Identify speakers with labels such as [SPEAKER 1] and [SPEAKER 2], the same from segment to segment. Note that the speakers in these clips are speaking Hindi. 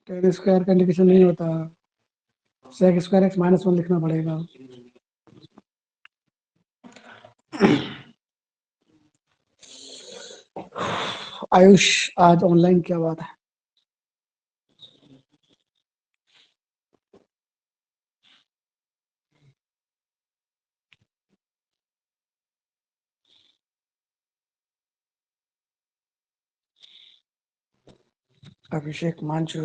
[SPEAKER 1] टेन स्क्वायर का इंडिकेशन नहीं होता, sec square x minus one लिखना पड़ेगा। आयुष आज ऑनलाइन क्या बात है? अभिषेक मांझू।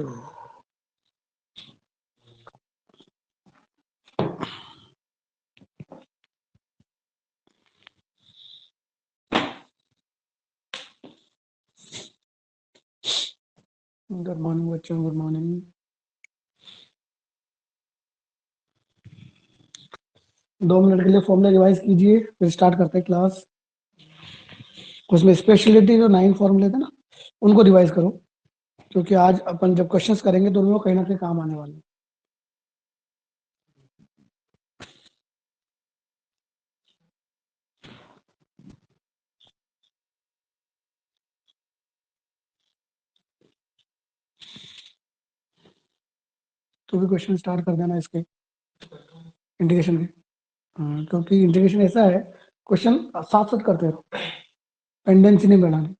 [SPEAKER 1] गुड मॉर्निंग बच्चों, गुड मॉर्निंग। 2 मिनट के लिए फॉर्मूला रिवाइज कीजिए, फिर स्टार्ट करते हैं क्लास। उसमें स्पेशलिटी जो 9 फॉर्मूले थे ना, उनको रिवाइज करो, क्योंकि आज अपन जब क्वेश्चंस करेंगे तो उनको कहीं ना कहीं काम आने वाले हैं। तो भी क्वेश्चन स्टार्ट कर देना इसके इंटीग्रेशन के। क्योंकि इंटीग्रेशन ऐसा है, क्वेश्चन साथ साथ करते रहो, पेंडेंसी नहीं बढ़ानी।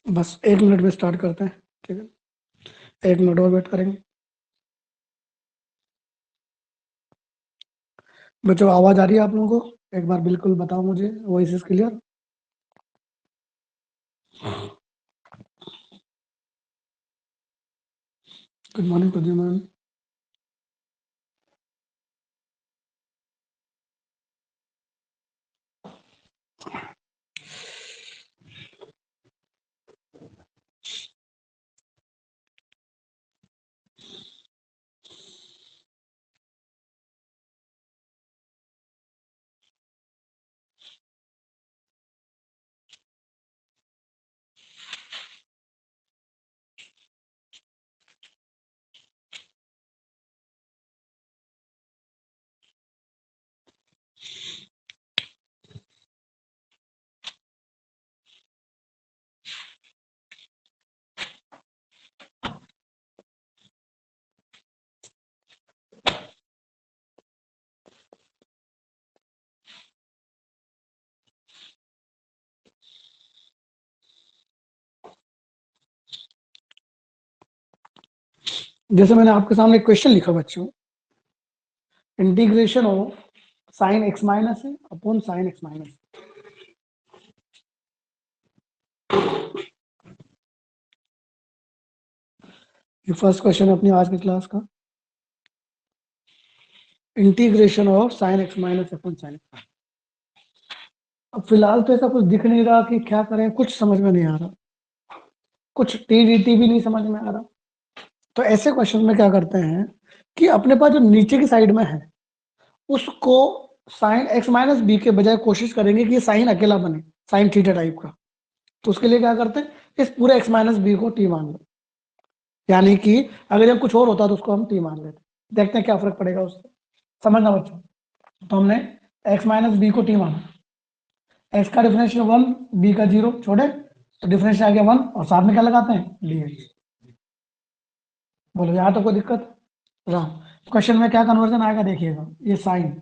[SPEAKER 1] बस 1 मिनट में स्टार्ट करते हैं, ठीक है? 1 मिनट और वेट करेंगे। बच्चों आवाज आ रही है आप लोगों को? एक बार बिल्कुल बताओ मुझे, voice is clear? Good morning Pradyuman. जैसे मैंने आपके सामने क्वेश्चन लिखा बच्चों, integration of sign x minus है अपॉन साइन एक्स माइनस। ये फर्स्ट क्वेश्चन है अपनी आज की क्लास का, integration of sign x minus upon sine x. अब फिलहाल तो ऐसा कुछ दिख नहीं रहा कि क्या करें, कुछ समझ में नहीं आ रहा, कुछ टीडीटी भी नहीं समझ में आ रहा। तो ऐसे क्वेश्चन में क्या करते हैं कि अपने पास जो नीचे की साइड में है उसको साइन एक्स माइनस बी के बजाय कोशिश करेंगे कि ये साइन अकेला बने, साइन थीटा टाइप का। तो उसके लिए क्या करते हैं, इस पूरे एक्स माइनस बी को टी मान लो, यानी कि अगर ये कुछ और होता तो उसको हम टी मान लेते। देखते हैं क्या फर्क पड़ेगा उससे, समझना बच्चों। तो हमने एक्स माइनस बी को टी माना, एक्स का डिफरेंशियल 1, बी का 0 छोड़े तो डिफरेंशियल आ गया 1, और साथ में क्या लगाते हैं, डी। बोलो यहाँ तो कोई दिक्कत रहा? क्वेश्चन में क्या कन्वर्जन आएगा देखिएगा, ये साइन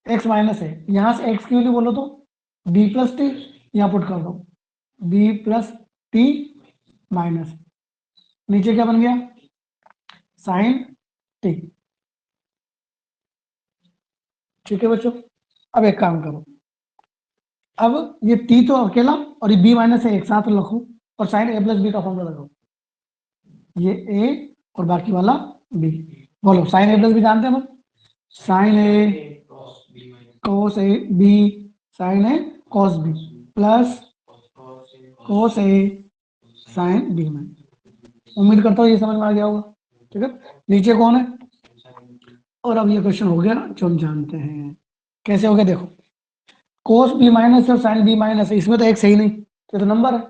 [SPEAKER 1] एक्स माइनस है, यहां से एक्स क्यों नहीं बोलो तो बी प्लस टी, यहां पुट कर दो बी प्लस टी माइनस, नीचे क्या बन गया, साइन टी। ठीक है बच्चों, अब एक काम करो, अब ये टी तो अकेला और ये बी माइनस है एक साथ रखो, और साइन ए प्लस बी का फॉर्मूला लगाओ, ये ए और बाकी वाला बी। बोलो साइन ए प्लस बी जानते हैं हम, sine A cos A B sine A cos B plus cos A sine B में। उम्मीद करता हूँ ये समझ में आ गया होगा। ठीक है, नीचे कौन है? और अब ये क्वेश्चन हो गया जो हम जानते हैं। कैसे हो गया देखो, कोस बी माइनस और साइन बी माइनस है, इसमें तो एक सही नहीं, ये तो नंबर है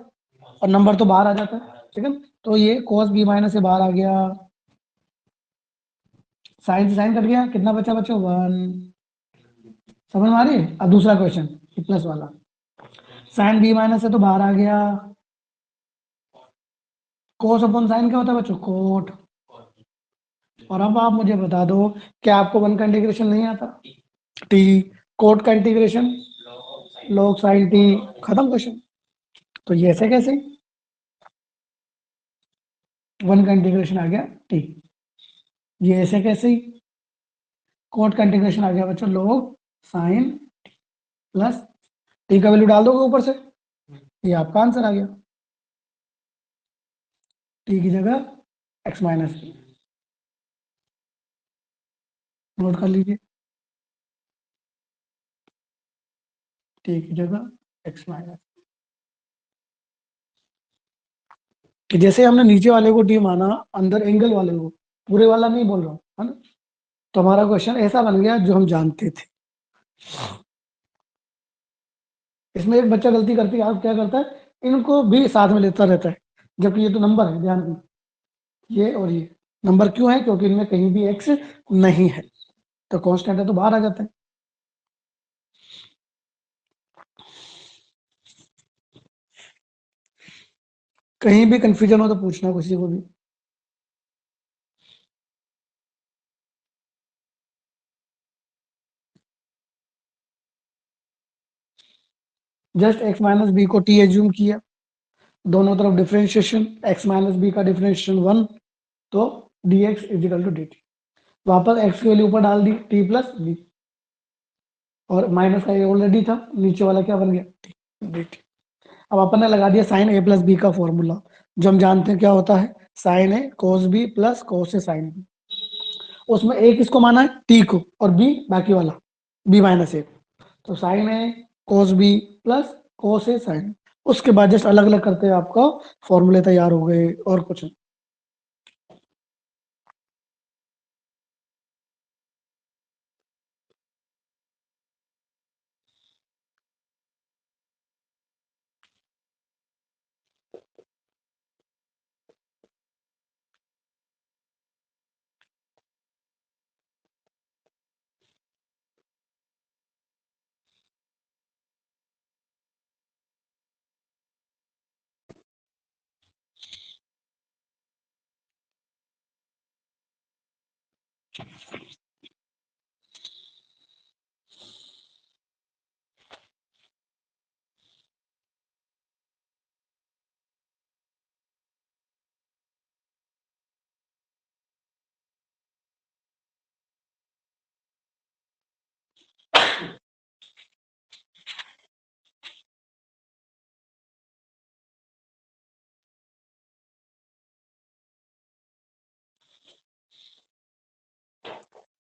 [SPEAKER 1] और नंबर तो बाहर आ जाता है। ठीक है, तो ये कोस बी माइनस से बाहर आ गया, साइन से साइन कट गया, कितना बचा बच्चों? 1। समझ में आ रही है? अब दूसरा क्वेश्चन प्लस वाला, साइन बी माइनस से तो बाहर आ गया, कोस अपॉन साइन क्या होता है बच्चों? कोट। और अब आप मुझे बता दो, क्या आपको वन का इंटीग्रेशन नहीं आता? टी। कोट का इंटीग्रेशन log साइन टी। खत्म क्वेश्चन। तो ये ऐसे कैसे? वन का इंटीग्रेशन आ गया टी। ये ऐसे कैसे ही? कोट का इंटीग्रेशन आ गया बच्चों log साइन प्लस टी का वैल्यू डाल दोगे ऊपर से, ये आपका आंसर आ गया, टी की जगह एक्स माइनस टी। नोट कर लीजिए, टी की जगह एक्स माइनस। कि जैसे हमने नीचे वाले को टी माना, अंदर एंगल वाले को, पूरे वाला नहीं बोल रहा हूँ, है ना? तो हमारा क्वेश्चन ऐसा बन गया जो हम जानते थे। इसमें एक बच्चा गलती करती है, आप क्या करता है, इनको भी साथ में लेता रहता है, जबकि ये तो नंबर है, ध्यान दें, ये और ये नंबर क्यों है? क्योंकि इनमें कहीं भी एक्स नहीं है, तो कांस्टेंट है तो बाहर आ जाता है। कहीं भी कंफ्यूजन हो तो पूछना किसी को भी। जस्ट एक्स माइनस बी को टी एज्यूम किया, दोनों तरफ डिफरेंशिएशन, एक्स माइनस बी का डिफरेंशिएशन 1, तो D x equal to D T. वापस एक्स की वैल्यू ऊपर डाल दी, टी प्लस बी, और माइनस का ये ऑलरेडी था, नीचे वाला क्या बन गया? T D T. अब अपन ने लगा दिया साइन ए प्लस बी का फॉर्मूला, जो हम जानते हैं क्या होता है, sign A cos B plus cos A sine B. उसमें ए किसको माना है? टी को, और बी बाकी वाला बी माइनस ए। तो sign A cos B plus cos A sign, उसके बाद जस्ट अलग अलग करते हैं आपका फॉर्मूले तैयार हो गए, और कुछ नहीं।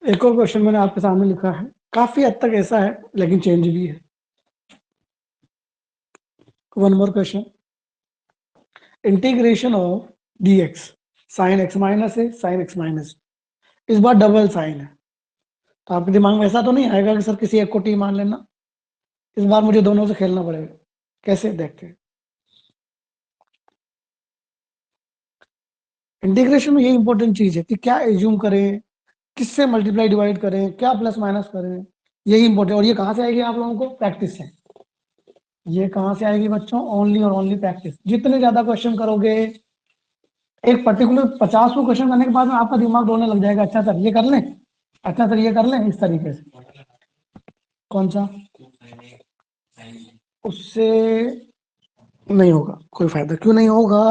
[SPEAKER 1] एक और क्वेश्चन मैंने आपके सामने लिखा है, काफी हद तक ऐसा है लेकिन चेंज भी है। One more question, integration of D x, sign x minus है, साइन एक्स माइनस, इस बार डबल साइन है, तो आपके दिमाग में ऐसा तो नहीं आएगा कि सर किसी एक को टी मान लेना, इस बार मुझे दोनों से खेलना पड़ेगा। कैसे देखते हैं? इंटीग्रेशन में यही इंपॉर्टेंट चीज है कि क्या एज्यूम करें, किससे मल्टीप्लाई डिवाइड करें, क्या प्लस माइनस करें, यही इंपॉर्टेंट। और ये कहाँ से आएगी आप लोगों को? प्रैक्टिस से। ये कहाँ से आएगी बच्चों? ओनली और ओनली प्रैक्टिस। जितने ज्यादा क्वेश्चन करोगे, एक पर्टिकुलर 50 को क्वेश्चन करने के बाद में आपका दिमाग दौड़ने लग जाएगा, अच्छा सर ये कर लें, अच्छा सर ये कर लें, इस तरीके से। कौन सा? उससे नहीं होगा कोई फायदा। क्यों नहीं होगा?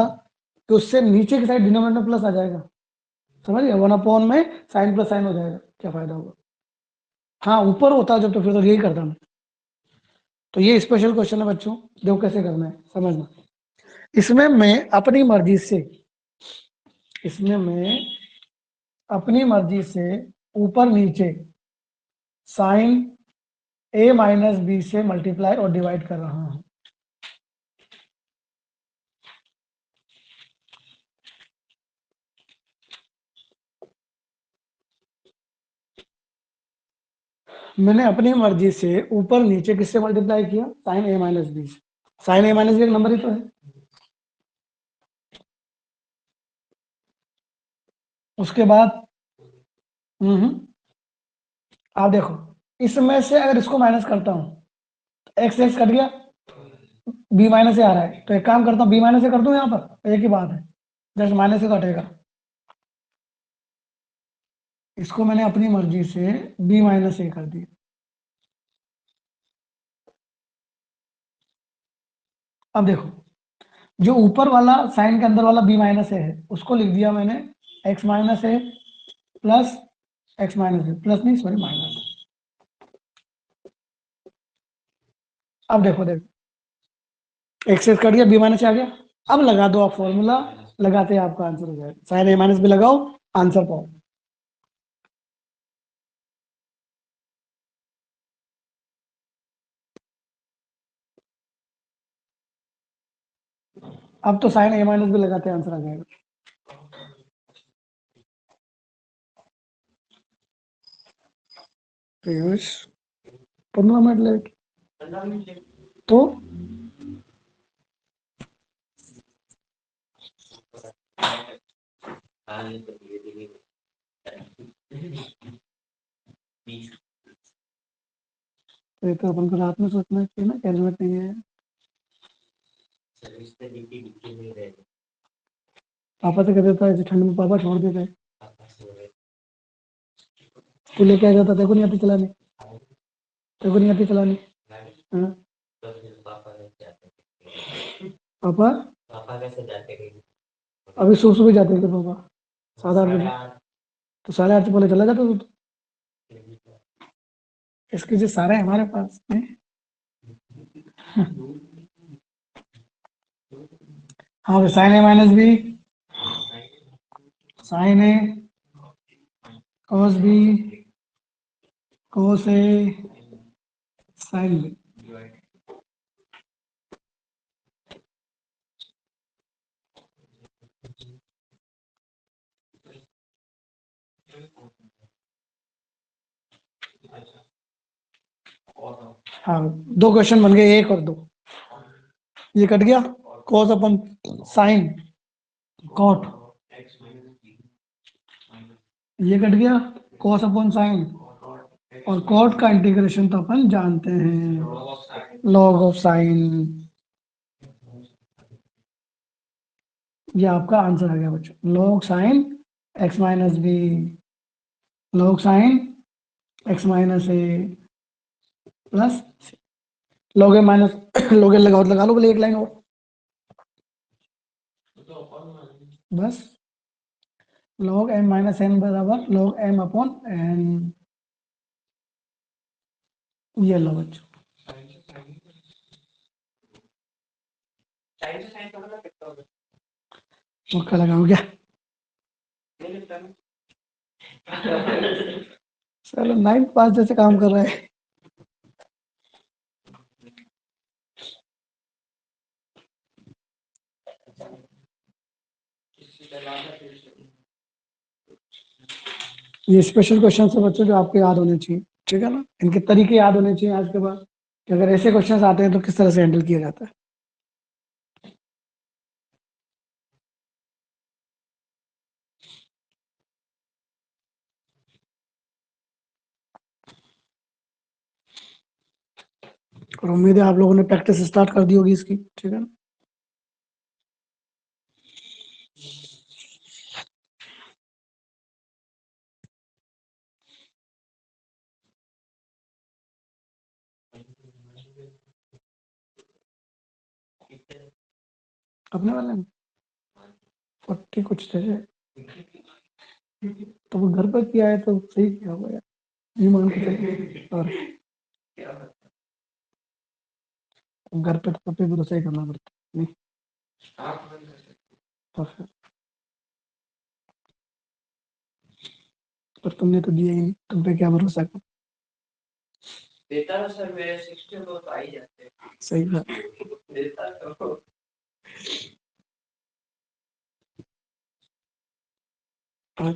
[SPEAKER 1] तो उससे नीचे की साइड डिनोमिनेटर प्लस आ जाएगा, समझिए, 1 अपॉन में साइन प्लस साइन हो जाएगा, क्या फायदा होगा? हाँ ऊपर होता जब तो फिर तो यही करता मैं। तो ये स्पेशल क्वेश्चन है बच्चों, देखो कैसे करना है, समझना। इसमें मैं अपनी मर्जी से, इसमें मैं अपनी मर्जी से ऊपर नीचे साइन a माइनस बी से मल्टीप्लाई और डिवाइड कर रहा हूं। मैंने अपनी मर्जी से ऊपर नीचे किससे मल्टीप्लाई किया, साइन ए माइनस बी से। साइन ए माइनस बी एक नंबर ही तो है। उसके बाद आप देखो, इसमें से अगर इसको माइनस करता हूं, एक्स एक्स कट गया, बी माइनस से आ रहा है, तो एक काम करता हूँ, बी माइनस से कर दूं, यहाँ पर एक ही बात है, जस्ट माइनस से कटेगा। इसको मैंने अपनी मर्जी से बी माइनस ए कर दिया। अब देखो, जो ऊपर वाला साइन के अंदर वाला बी माइनस ए है, उसको लिख दिया मैंने x minus a plus x minus a, plus नहीं सॉरी माइनस। अब देखो देखो, एक्स एक्स कट गया, बी माइनस आ गया। अब लगा दो आप फॉर्मूला, लगाते हैं आपका आंसर हो जाएगा। साइन ए माइनस बी लगाओ, आंसर पाओ। अब तो साइन ए माइनस बी लगाते हैं, आंसर आ जाएगा। पीयूष 15 मिनट लेट तो ये तो अपन को रात में सोचना चाहिए ना, हेलमेट नहीं है। पापा तो कह देता है ऐसे ठंड में, पापा छोड़ देते हैं। तू लेके आ जाता, तेरे को नहीं आती चलाने, तेरे को नहीं आती चलाने। हाँ? पापा अभी सुबह सुबह जाते थे पापा, 7-8 बजे। तो 8:30 से पहले चला जाता तू तो। इसके जो सारे हमारे पास हैं। हाँ, sign A minus B, sine A cos B, cos A, sine B. हाँ, 2 क्वेश्चन बन गए, 1 और 2। ये कट गया, कॉस अपन साइन कॉट, ये कट गया, कॉस अपॉन साइन, और कॉट का इंटीग्रेशन तो अपन जानते हैं, लॉग ऑफ साइन। ये आपका आंसर आ गया बच्चों, log sine x minus b, log sine x minus a plus log a minus log a लगाओ, लगा लो बोले, एक लाइन और बस। लॉग एम माइनस एन बराबर लॉग एम अपॉन एन। ये लो बच्चों, मक्का लगाओ क्या? चलो 9 पास जैसे काम कर रहा है। ये स्पेशल क्वेश्चन है बच्चों, जो आपको याद होने चाहिए, ठीक है ना। इनके तरीके याद होने चाहिए आज के बाद, कि अगर ऐसे क्वेश्चन आते हैं तो किस तरह से हैंडल किया जाता है। और उम्मीद है आप लोगों ने प्रैक्टिस स्टार्ट कर दी होगी इसकी, ठीक है ना। अपने वाले में 40 कुछ थे, तो वो घर पर किया है तो सही किया होगा यार, ये मान के चलिए। और घर पे तो पे भरोसा ही करना पड़ता है, नहीं तो फिर, पर तुमने तो दिया ही नहीं, तुम पे क्या भरोसा कर।
[SPEAKER 2] देता ना सर, मेरे 60 तो आ ही जाते हैं।
[SPEAKER 1] सही बात।
[SPEAKER 2] देता तो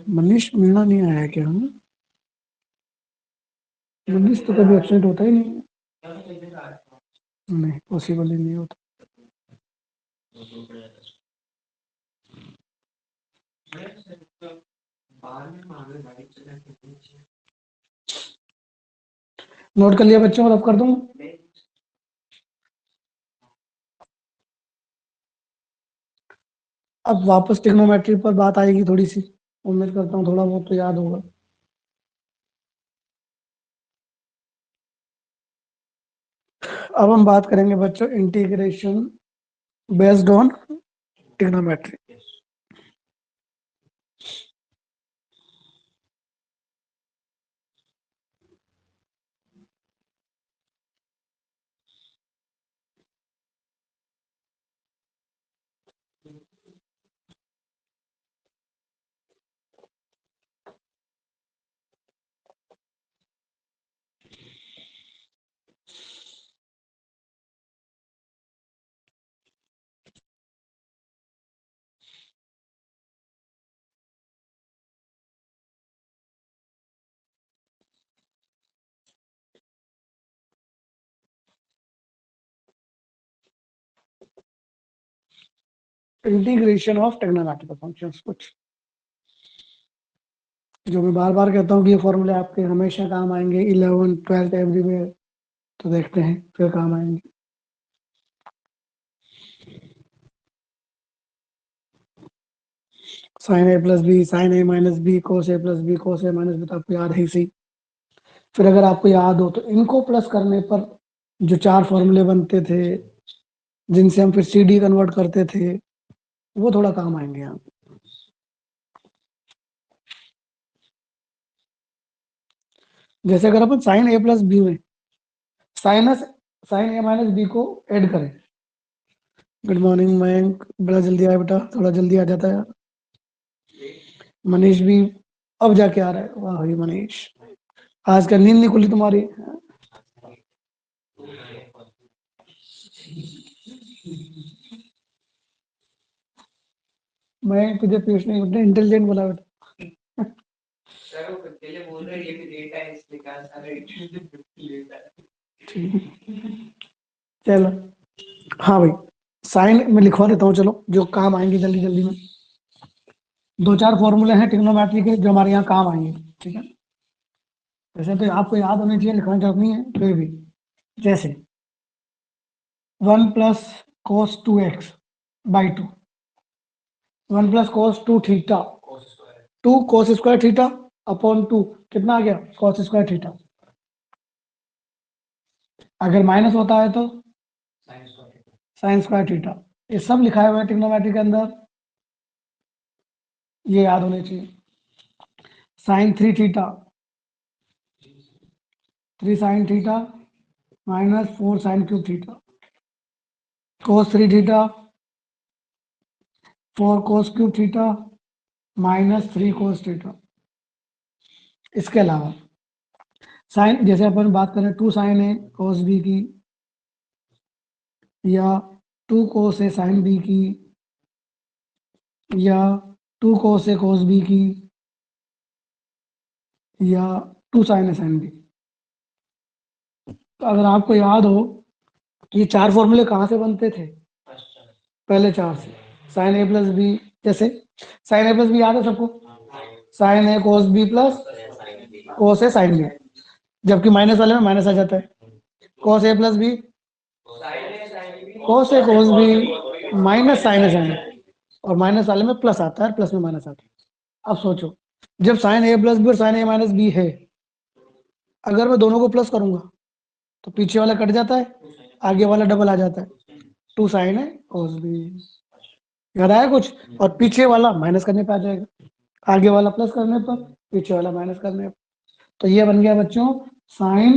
[SPEAKER 1] मनीष मीणा नहीं आया क्या? मनीष तो कभी एब्सेंट होता ही नहीं है। नहीं, पॉसिबल ही नहीं होता। नोट कर लिया बच्चों, और अब कर दूं। अब वापस ट्रिग्नोमेट्री पर बात आएगी थोड़ी सी, उम्मीद करता हूँ थोड़ा बहुत तो याद होगा। अब हम बात करेंगे बच्चों integration based on trigonometry. Integration of trigonometrical functions, कुछ जो मैं बार बार कहता हूँ कि ये फॉर्मूले आपके हमेशा काम आएंगे, 11, 12 एवरीवेयर, तो देखते हैं फिर काम आएंगे। Sign A plus B, sine A minus B, cos A plus B, cos A minus B, तो आपको याद है सही। फिर अगर आपको याद हो तो इनको प्लस करने पर जो 4 फॉर्मूले बनते थे, जिनसे हम फिर सी डी कन्वर्ट करते थे, वो थोड़ा काम आएंगे यहाँ। जैसे अगर अपन साइन ए प्लस बी में sinus sign A minus B को ऐड करें। गुड मॉर्निंग मयंक, बड़ा जल्दी आया बेटा, थोड़ा जल्दी आ जाता है यार। मनीष भी अब जाके आ रहा है, वाह भाई मनीष, आज का नींद नहीं खुली तुम्हारी। मैं तुझे पीयूष नहीं बोलता, इंटेलिजेंट बोला बेटा।
[SPEAKER 2] सर वो पहले बोल रहे हैं ये भी डेटा है इसलिए कहा सारे डेटा है।
[SPEAKER 1] चलो, हाँ भाई, साइन में लिखवा देता हूँ, चलो जो काम आएंगे जल्दी जल्दी में। 2-4 फॉर्मूले हैं ट्रिग्नोमेट्री के जो हमारे यहाँ काम आएंगे, ठीक है। वैसे तो आपको याद होने चाहिए, लिखने की जरूरत नहीं है, फिर भी जैसे 1 plus cos 2x by 2, 1 plus cos 2 theta, 2 cos square theta upon 2, कितना आ गया कोस स्क्वायर थीटा। अगर माइनस होता है तो साइन स्क्वायर थीटा। ये सब लिखा हुआ है ट्रिग्नोमेट्री के अंदर, ये याद होने चाहिए। Sine 3 theta, 3 sine theta minus 4 sine cube theta, cos 3 theta, 4 cos cube theta minus 3 cos theta. इसके अलावा साइन, जैसे अपन बात करें 2 साइन ए कोस बी की, या 2 कोस ए साइन बी की, या 2 कोस ए कोस बी की, या 2 साइन ए साइन बी। तो अगर आपको याद हो, ये 4 फॉर्मूले कहाँ से बनते थे? पहले 4 से। साइन ए प्लस बी, जैसे साइन ए प्लस बी याद है सबको, sign A cos B plus cos A sine B, जबकि माइनस वाले में माइनस आ जाता है। कोस ए प्लस बी कोस ए कोस बी माइनस साइन ए साइन बी, और माइनस वाले में प्लस आता है, प्लस में माइनस आता है। अब सोचो, जब साइन ए प्लस बी और साइन ए माइनस बी है, अगर मैं दोनों को प्लस करूंगा तो पीछे वाला कट जाता है, आगे वाला डबल आ जाता है, 2 साइन ए कोस बी। याद आया कुछ? और पीछे वाला माइनस करने पे आ जाएगा, आगे वाला प्लस करने पर, पीछे वाला माइनस करने पर। तो ये बन गया बच्चों sign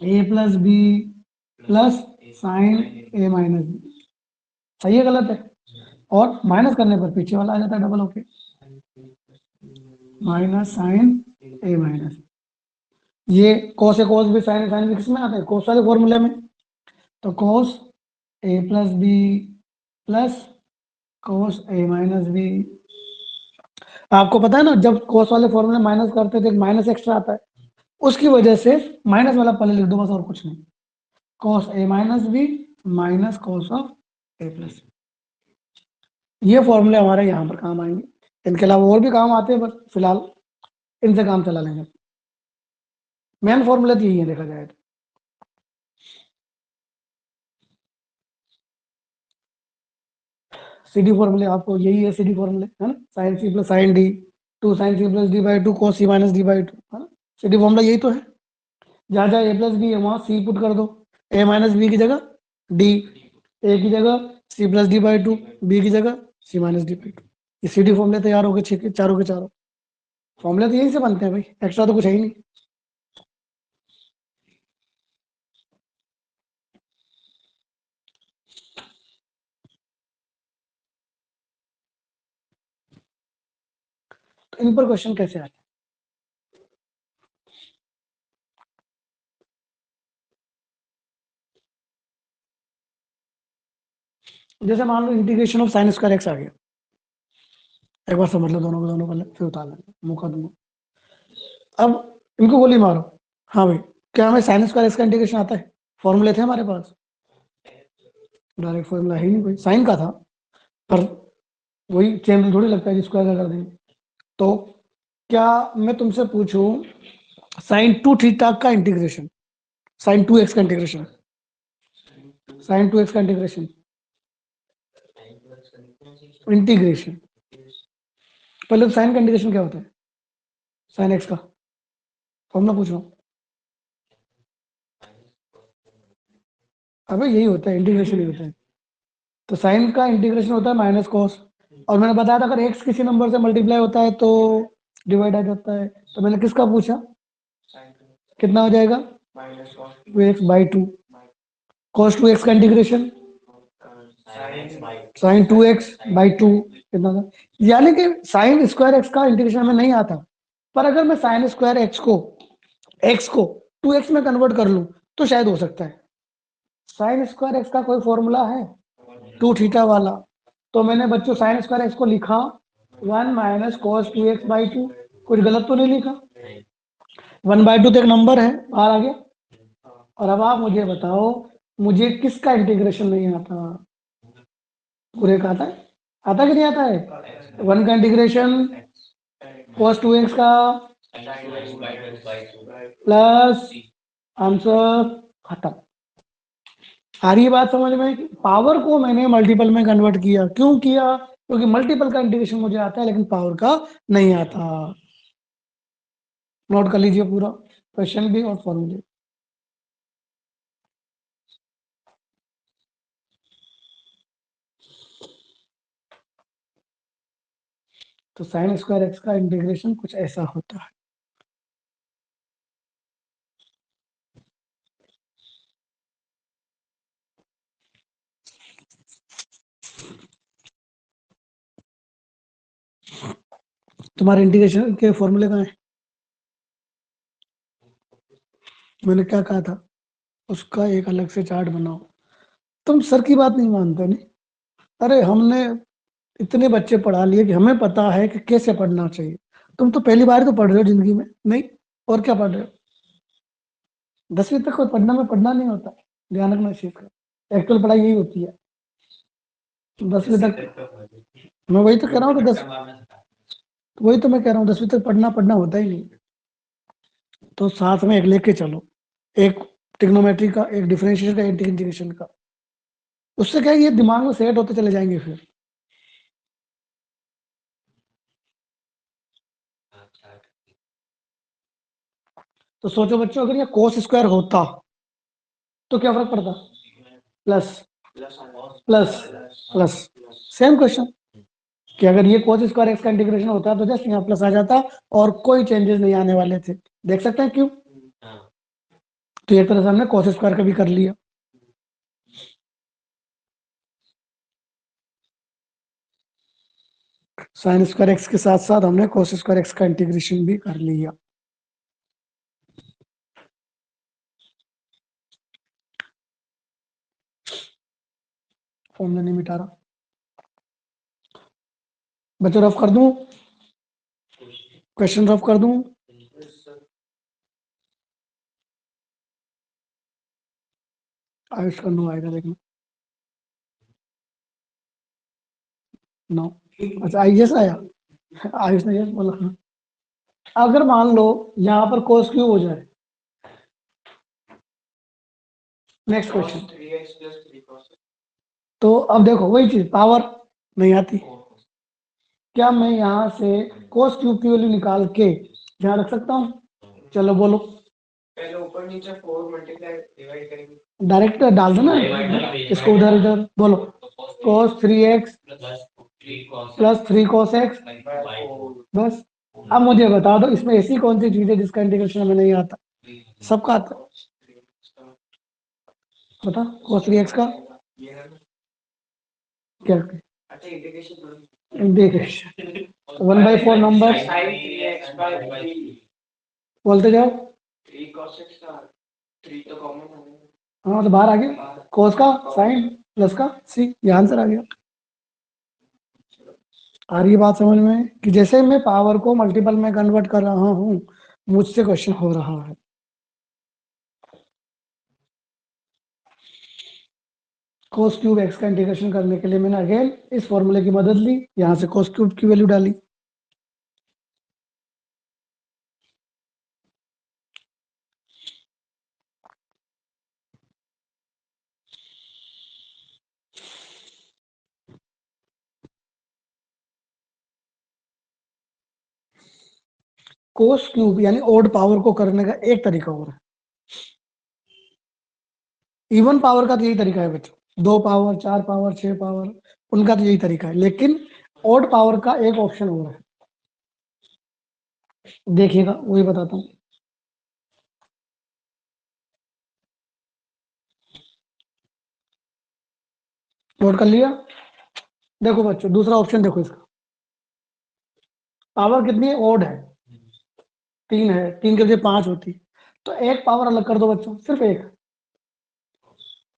[SPEAKER 1] A plus B plus sign A minus B. सही है गलत है? और माइनस करने पर पीछे वाला आ जाता है डबल होके, माइनस साइन ए माइनस। ये cos A cos B sine sine B किस में आता है? कॉस वाले फॉर्मूले में। तो cos A plus B plus cos A minus B. आपको पता है ना, जब कॉस वाले फॉर्मूले माइनस करते हैं तो एक माइनस एक्स्ट्रा आता है, उसकी वजह से माइनस वाला पहले लिख दो बस, और कुछ नहीं। Cos A minus B minus cos of A plus. ये फॉर्मूले हमारे यहाँ पर काम आएंगे, इनके अलावा और भी काम आते हैं, बस फिलहाल इनसे काम चला लेंगे। मेन फॉर्मूला तो यही है देखा जाए तो। सीडी फॉर्मूले आपको यही है, सीडी फॉर्मूले है ना, sine C plus sine D, two sine C plus D by two cos C minus D by two, है ना। सीडी फॉर्मूला यही तो है। जहाँ जहाँ ए प्लस बी है वहाँ सी पुट कर दो, ए माइनस बी की जगह डी, ए की जगह C plus D by two, B की जगह C minus D by two. ये सीडी फॉर्मूले तैयार हो गए, छः के चारों के चारों। फॉर्मूले तो यही से बनते हैं भाई, एक्स्ट्रा तो कुछ है ही नहीं। तो इन पर क्वेश्चन कैसे आते हैं? जैसे मान लो integration of sine square x आ गया, एक बार समझ लो दोनों को, दोनों पहले फिर उतार लेंगे, मौका दूंगा। अब इनको गोली मारो। हाँ भाई, क्या हमें साइन स्क्वायर एक्स का इंटीग्रेशन आता है? फॉर्मूले थे हमारे पास, डायरेक्ट फॉर्मूला है ही नहीं कोई, साइन का था, पर वही चेन थोड़ी लगता है स्क्वायर का कर देंगे। तो क्या मैं तुमसे पूछूं साइन टू थीटा का इंटीग्रेशन, साइन टू एक्स का इंटीग्रेशन, साइन टू एक्स का इंटीग्रेशन, इंटीग्रेशन पहले तो साइन का इंटीग्रेशन क्या होता है? साइन एक्स का फॉर्मूला पूछ रहा हूँ। अबे यही होता है, इंटीग्रेशन ही होता है। तो साइन का इंटीग्रेशन होता है माइनस कॉस, और मैंने बताया था अगर एक्स किसी नंबर से मल्टीप्लाई होता है तो डिवाइड आ जाता है। तो मैंने किसका पूछा, कितना हो जाएगा? Two x by two, cos two x का integration sine two x by two, कितना था? यानी कि साइन स्क्वायर एक्स का इंटीग्रेशन हमें नहीं आता, पर अगर मैं साइन स्क्वायर एक्स को टू एक्स में कन्वर्ट कर लूं तो शायद हो सकता है। साइन स्क्वायर एक्स का कोई फॉर्मूला है टू थीटा वाला, तो मैंने बच्चों साइन स्क्वायर एक्स को लिखा one minus cos two x by to, कुछ गलत तो नहीं लिखा? वन बाई टू तो एक नंबर है, बाहर आ गया। और अब आप मुझे बताओ, मुझे किसका इंटीग्रेशन नहीं आता? पूरे का आता है, आता कि नहीं आता है? वन का इंटीग्रेशन cos 2x का प्लस आंसर खत्म। आ रही है बात समझ में? पावर को मैंने मल्टीपल में कन्वर्ट किया, क्यों किया? क्योंकि मल्टीपल का इंटीग्रेशन मुझे आता है लेकिन पावर का नहीं आता। नोट कर लीजिए पूरा क्वेश्चन भी और फॉर्मूले। तो साइन स्क्वायर एक्स का इंटीग्रेशन कुछ ऐसा होता है। तुम्हारे इंटीग्रेशन के फॉर्मूले कहाँ है? मैंने क्या कहा था, उसका एक अलग से चार्ट बनाओ। तुम सर की बात नहीं मानते नहीं। अरे हमने इतने बच्चे पढ़ा लिए कि हमें पता है कि कैसे पढ़ना चाहिए। तुम तो पहली बार तो पढ़ रहे हो जिंदगी में, नहीं और क्या पढ़ रहे हो? 10वीं तक कोई पढ़ना में पढ़ना नहीं होता, ध्यान रखना इस चीज का। एक्चुअल पढ़ाई यही होती है 10वीं तक। मैं वही तो कह रहा हूँ कि 10, वही तो मैं कह रहा हूँ 10वीं तक पढ़ना पढ़ना होता ही नहीं। तो साथ में एक लेके चलो, एक ट्रिग्नोमेट्री का, एक डिफरेंशिएशन का, एक इंटीग्रेशन का। उससे क्या है, ये दिमाग में सेट होते चले जाएंगे फिर। तो सोचो बच्चों, अगर ये कोस स्क्वायर होता तो क्या फर्क पड़ता? Plus plus plus, same question कि अगर ये कोस स्क्वायर एक्स का इंटीग्रेशन होता तो जस्ट यहाँ प्लस आ जाता और कोई चेंजेस नहीं आने वाले थे। देख सकते हैं क्यों? तो एक तरह से हमने कोस स्क्वायर का भी कर लिया। साइन स्क्वायर एक्स के साथ साथ हमने कोस स्क्वायर एक्स का इंटीग्रेशन भी कर लिया। फॉर्मूला नहीं मिटा रहा। बच्चों रफ कर दूं, क्वेश्चन रफ कर दूं? आयुष का नो आएगा देखना। नो, अच्छा आयुष आया, आयुष ने यस बोला। अगर मान लो यहाँ पर कोस क्यूब हो जाए, next question,
[SPEAKER 2] 3x plus 3 cos
[SPEAKER 1] तो अब देखो वही चीज, पावर नहीं आती, क्या मैं यहाँ से कोस क्यूब की वैल्यू निकाल के यहाँ रख सकता हूँ? चलो बोलो,
[SPEAKER 2] पहले ऊपर नीचे 4 मल्टीप्लाई डिवाइड करेंगे,
[SPEAKER 1] डायरेक्ट डाल दो ना इसको उधर इधर। बोलो cos 3x plus 3 cos x, बस। अब मुझे बता दो इसमें ऐसी कौन सी चीज है जिसका इंटीग्रेशन हमें नहीं आता? सबका आता। बता cos 3x का क्या?
[SPEAKER 2] अच्छा integration
[SPEAKER 1] integration 1/4 number,
[SPEAKER 2] sin 3x by 3
[SPEAKER 1] बोलते जाओ।
[SPEAKER 2] 3 cos x का 3 तो कॉमन है,
[SPEAKER 1] हाँ तो बाहर आ गया, cos का sin प्लस का c, ये आंसर आ गया। आ रही है बात समझ में कि जैसे मैं पावर को मल्टीपल में कन्वर्ट कर रहा हूँ, मुझसे क्वेश्चन हो रहा है। cos क्यूब x का इंटीग्रेशन करने के लिए मैंने अगेन इस फॉर्मूले की मदद ली, यहां से cos क्यूब की वैल्यू डाली। cos क्यूब यानी ओड पावर को करने का एक तरीका और है, इवन पावर का तो यही तरीका है बच्चों, 2 पावर 4 पावर 6 पावर, उनका तो यही तरीका है, लेकिन ओड पावर का एक ऑप्शन और है, देखिएगा वही बताता हूँ। नोट कर लिया? देखो बच्चों दूसरा ऑप्शन देखो, इसका पावर कितनी है? ओड है, 3 है, 3 के बजाय 5 होती, तो एक पावर अलग कर दो बच्चों, सिर्फ एक,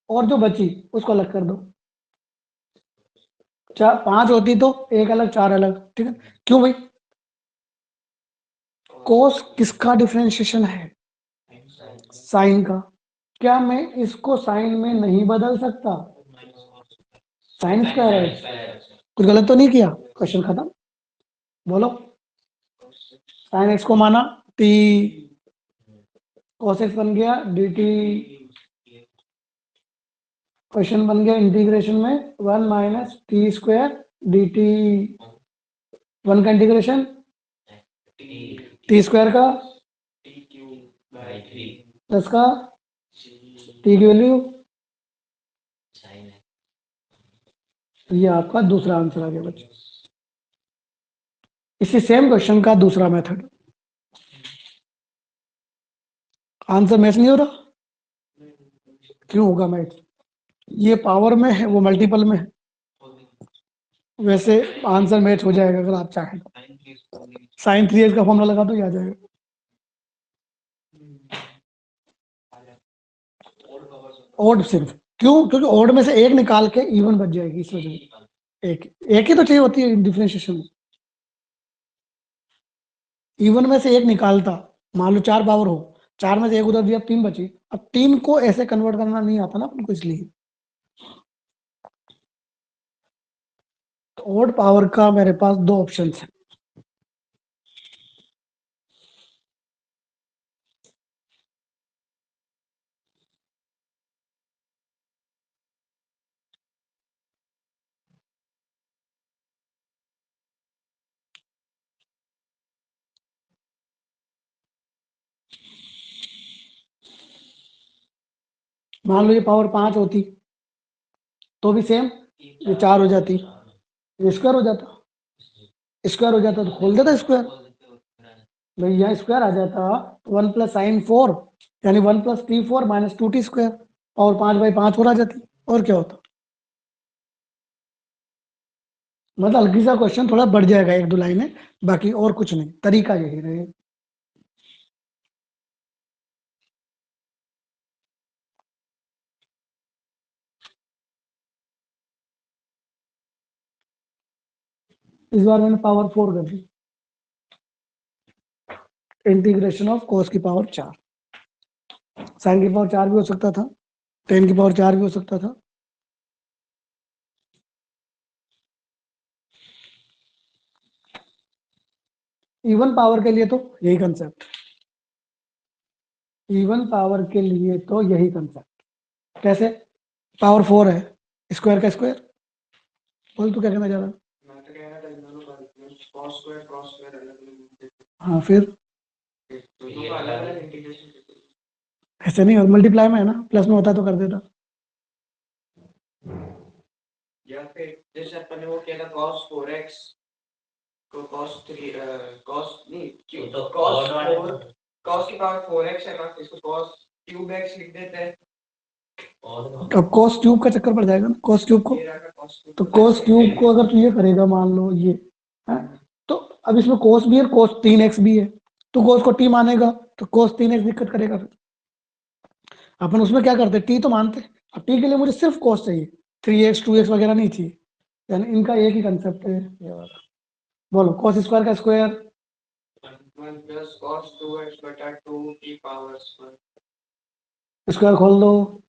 [SPEAKER 1] और जो बची उसको अलग कर दो। 5 होती तो एक अलग 4 अलग, ठीक है? क्यों भाई? कोस किसका डिफरेंशिएशन है? साइन का। क्या मैं इसको साइन में नहीं बदल सकता? साइन स्क्वायर है, कुछ गलत तो नहीं किया? क्वेश्चन खत्म। बोलो, साइन एक्स को माना टी, cos x बन गया dt, क्वेश्चन बन गया इंटीग्रेशन में 1 minus T square D T, 1 का इंटीग्रेशन टी स्क्वायर का प्लस का टी की वैल्यू, ये आपका दूसरा आंसर आ गया बच्चों। इसी सेम क्वेश्चन का दूसरा मेथड, आंसर मैच नहीं हो रहा? क्यों होगा मैच? ये पावर में है, वो मल्टीपल में है, वैसे आंसर मैच हो जाएगा अगर आप चाहें तो। साइन 3x का फॉर्मूला लगा दो, ये आ जाएगा। ओड सिर्फ क्यों? क्योंकि ओड में से एक निकाल के इवन बच जाएगी, इस वजह। एक ही तो चाहिए होती है डिफरेंशिएशन में, इवन में से एक निकालता, मान लो 4 पावर हो, 4 में से एक उधर दिया, 3 बची, अब 3 को ऐसे कन्वर्ट करना नहीं आता ना अपन को, इसलिए। तो ओड पावर का मेरे पास 2 ऑप्शन है, मान लो ये पावर 5 होती तो भी सेम, ये 4 हो जाती, ये स्क्वायर हो जाता, स्क्वायर हो जाता तो खोल देता स्क्वायर, भाई यहाँ स्क्वायर आ जाता, 1 प्लस साइन 4 यानी 1 plus T 4 minus 2 T square, और 5/5 और आ जाती, और क्या होता? मतलब हल्की सा क्वेश्चन थोड़ा बढ़ जाएगा 1-2 लाइनें, बाकी और कुछ नहीं, तरीका यही रहेगा। इस बार मैंने पावर 4 कर दी, इंटीग्रेशन ऑफ cos की पावर 4, sin की पावर 4 भी हो सकता था, tan की पावर 4 भी हो सकता था। इवन पावर के लिए तो यही कंसेप्ट, इवन पावर के लिए तो यही कंसेप्ट। कैसे? पावर 4 है, स्क्वायर का स्क्वायर। बोल तू क्या कहना चाह रहा है?
[SPEAKER 2] मैं तो कह रहा था दोनों का cos स्क्वायर अलग अलग,
[SPEAKER 1] हाँ फिर
[SPEAKER 2] दोनों का अलग अलग इंटीग्रेशन।
[SPEAKER 1] ऐसे नहीं, और मल्टीप्लाई में है ना, प्लस में होता तो कर देता।
[SPEAKER 2] या फिर जैसे अपन ने वो किया था cos 4x को cos 3 cos नहीं क्यों तो cos 4 cos की पावर 4x है ना, इसको cos क्यूब x लिख देते हैं।
[SPEAKER 1] अब cos क्यूब का चक्कर पड़ जाएगा ना, cos क्यूब को,
[SPEAKER 2] ये रहा cos क्यूब,
[SPEAKER 1] तो cos क्यूब को अगर तू ये करेगा, मान लो ये है, तो अब इसमें cos भी है, cos 3x भी है, तो cos को t मानेगा तो cos 3x दिक्कत करेगा। फिर अपन उसमें क्या करते, t तो मानते, अब t के लिए मुझे सिर्फ cos चाहिए, 3x 2x वगैरह नहीं चाहिए, यानी इनका एक ही कंसेप्ट है ये वाला। बोलो cos स्क्वायर का स्क्वायर
[SPEAKER 2] 1 plus cos 2x बटा 2t पावर स्क्वायर।
[SPEAKER 1] स्क्वायर खोल दो,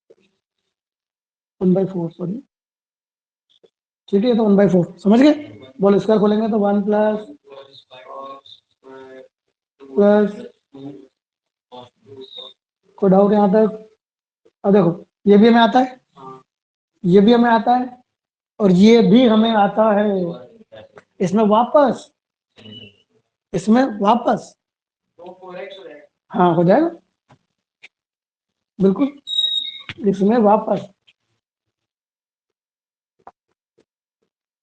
[SPEAKER 1] 1/4, सॉरी ठीक है, तो 1/4 समझ गए। बोलो स्क्वायर खोलेंगे तो 1 प्लस प्लस, कोई डाउट यहाँ तक? अब देखो ये भी हमें आता है, ये भी हमें आता है, और ये भी हमें आता है। इसमें वापस, इसमें वापस,
[SPEAKER 2] तो 4x हो जाएगा।
[SPEAKER 1] हाँ हो जाएगा बिल्कुल, इसमें वापस।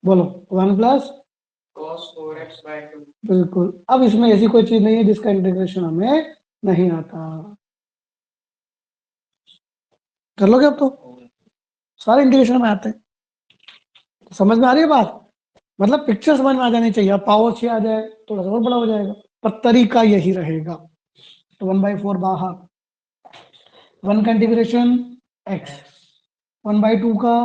[SPEAKER 1] बोलो 1 प्लस
[SPEAKER 2] cos 4x/2।
[SPEAKER 1] बिल्कुल। अब इसमें ऐसी कोई चीज नहीं है जिसका इंटीग्रेशन हमें नहीं आता। कर लोगे अब तो, सारे इंटीग्रेशन में आते हैं। तो समझ में आ रही है बात? मतलब पिक्चर समझ में आ जानी चाहिए। अब पावर 6 आ जाए थोड़ा सा और बड़ा हो जाएगा, पर तरीका यही रहेगा। तो 1/4 बाहर, 1 का इंटीग्रेशन x, 1/2 का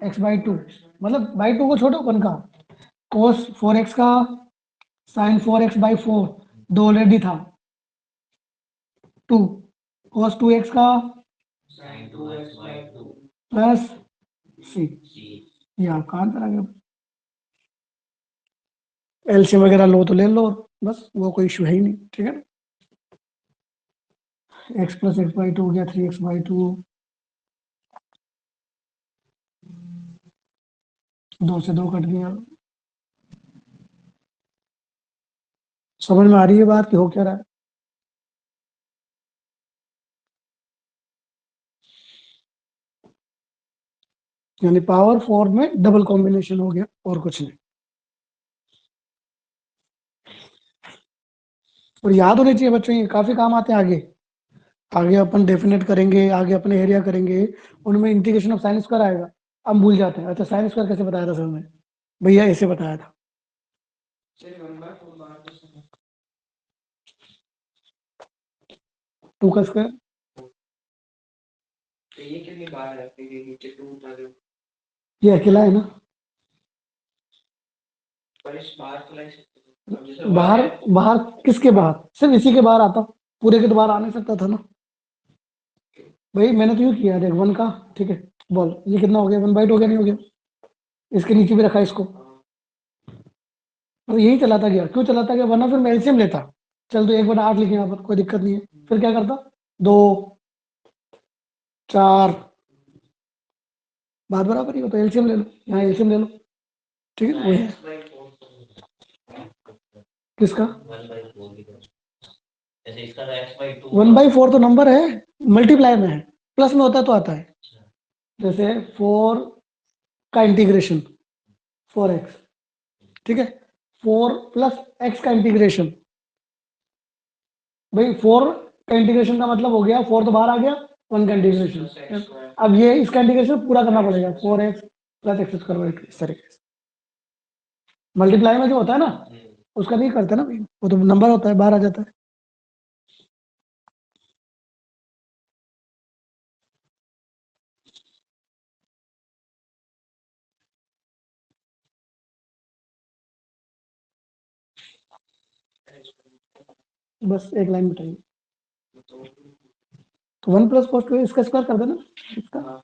[SPEAKER 1] x/2, मतलब बाई 2 को छोड़ो, 1 का cos 4x का sin 4x/4, 2 ऑलरेडी था, 2 cos 2x का
[SPEAKER 2] sin 2x/2
[SPEAKER 1] प्लस c। ये आप कहाँ चला गया? एलसीएम वगैरह लो तो ले लो, बस वो कोई इशू है ही नहीं, ठीक है ना। x प्लस x/2 हो गया 3x/2, 2 से 2 कट गया। समझ में आ रही है बात कि हो क्या रहा है? यानी पावर 4 में डबल कॉम्बिनेशन हो गया और कुछ नहीं। और याद होने चाहिए बच्चों, ये काफी काम आते हैं आगे। आगे अपन डेफिनेट करेंगे, आगे अपने एरिया करेंगे, उनमें इंटीग्रेशन ऑफ साइन स्क्वायर आएगा। हम भूल जाते हैं, अच्छा साइन स्क्वायर कैसे बताया था सर ने? भैया ऐसे बताया था,
[SPEAKER 2] चलिए 1/4 बाहर तो सही।
[SPEAKER 1] 2 का स्क्वायर।
[SPEAKER 2] तो ये क्यों नहीं बाहर रखते कि नीचे 2 उठा दो,
[SPEAKER 1] ये अकेला है ना,
[SPEAKER 2] पर इस बाहर तो लाई सकते हो। अब जैसे
[SPEAKER 1] बाहर, बाहर किसके बाहर? सिर्फ इसी के बाहर आता, पूरे के तो बाहर आ नहीं सकता था ना। भाई मैंने तो यूं किया, देख 1 का, ठीक है, बोल ये कितना हो गया, 1/2 हो गया नहीं हो गया? इसके नीचे भी रखा इसको, और यही चलाता गया। क्यों चलाता गया? वरना फिर मैं एलसीएम लेता, चल तो 1/8 लिखे यहाँ पर, कोई दिक्कत नहीं है। फिर क्या करता, 2 4, बात बराबर ही हो, तो एलसीएम ले लो, यहाँ एलसीएम ले लो, ठीक है वही है। किसका 1/4 तो नंबर है, मल्टीप्लाई में है, प्लस में होता है तो आता है। जैसे 4 का इंटीग्रेशन 4x, ठीक है, 4 प्लस x का इंटीग्रेशन, भाई 4 का इंटीग्रेशन का मतलब हो गया 4 तो बाहर आ गया, 1 का इंटीग्रेशन। अब ये इसका इंटीग्रेशन पूरा करना पड़ेगा, 4x प्लस x स्क्वायर, इस तरीके से। मल्टीप्लाई में जो होता है ना, उसका नहीं करते ना भाई, वो तो नंबर होता है, बाहर आ जाता है। बस एक लाइन बताइए। तो 1 प्लस cos 2 इसका स्क्वायर कर देना इसका।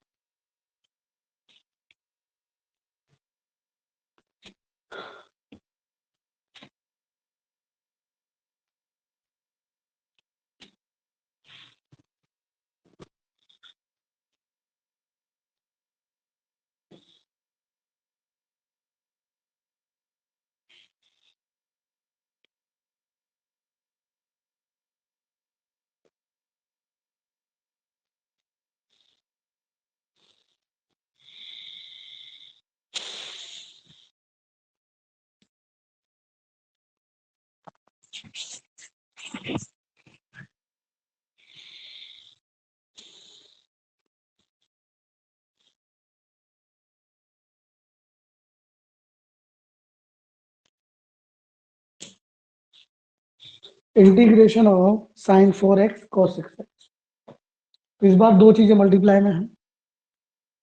[SPEAKER 1] Integration of sign 4x cos 6x। तो इस बार दो चीजें मल्टीप्लाई में है,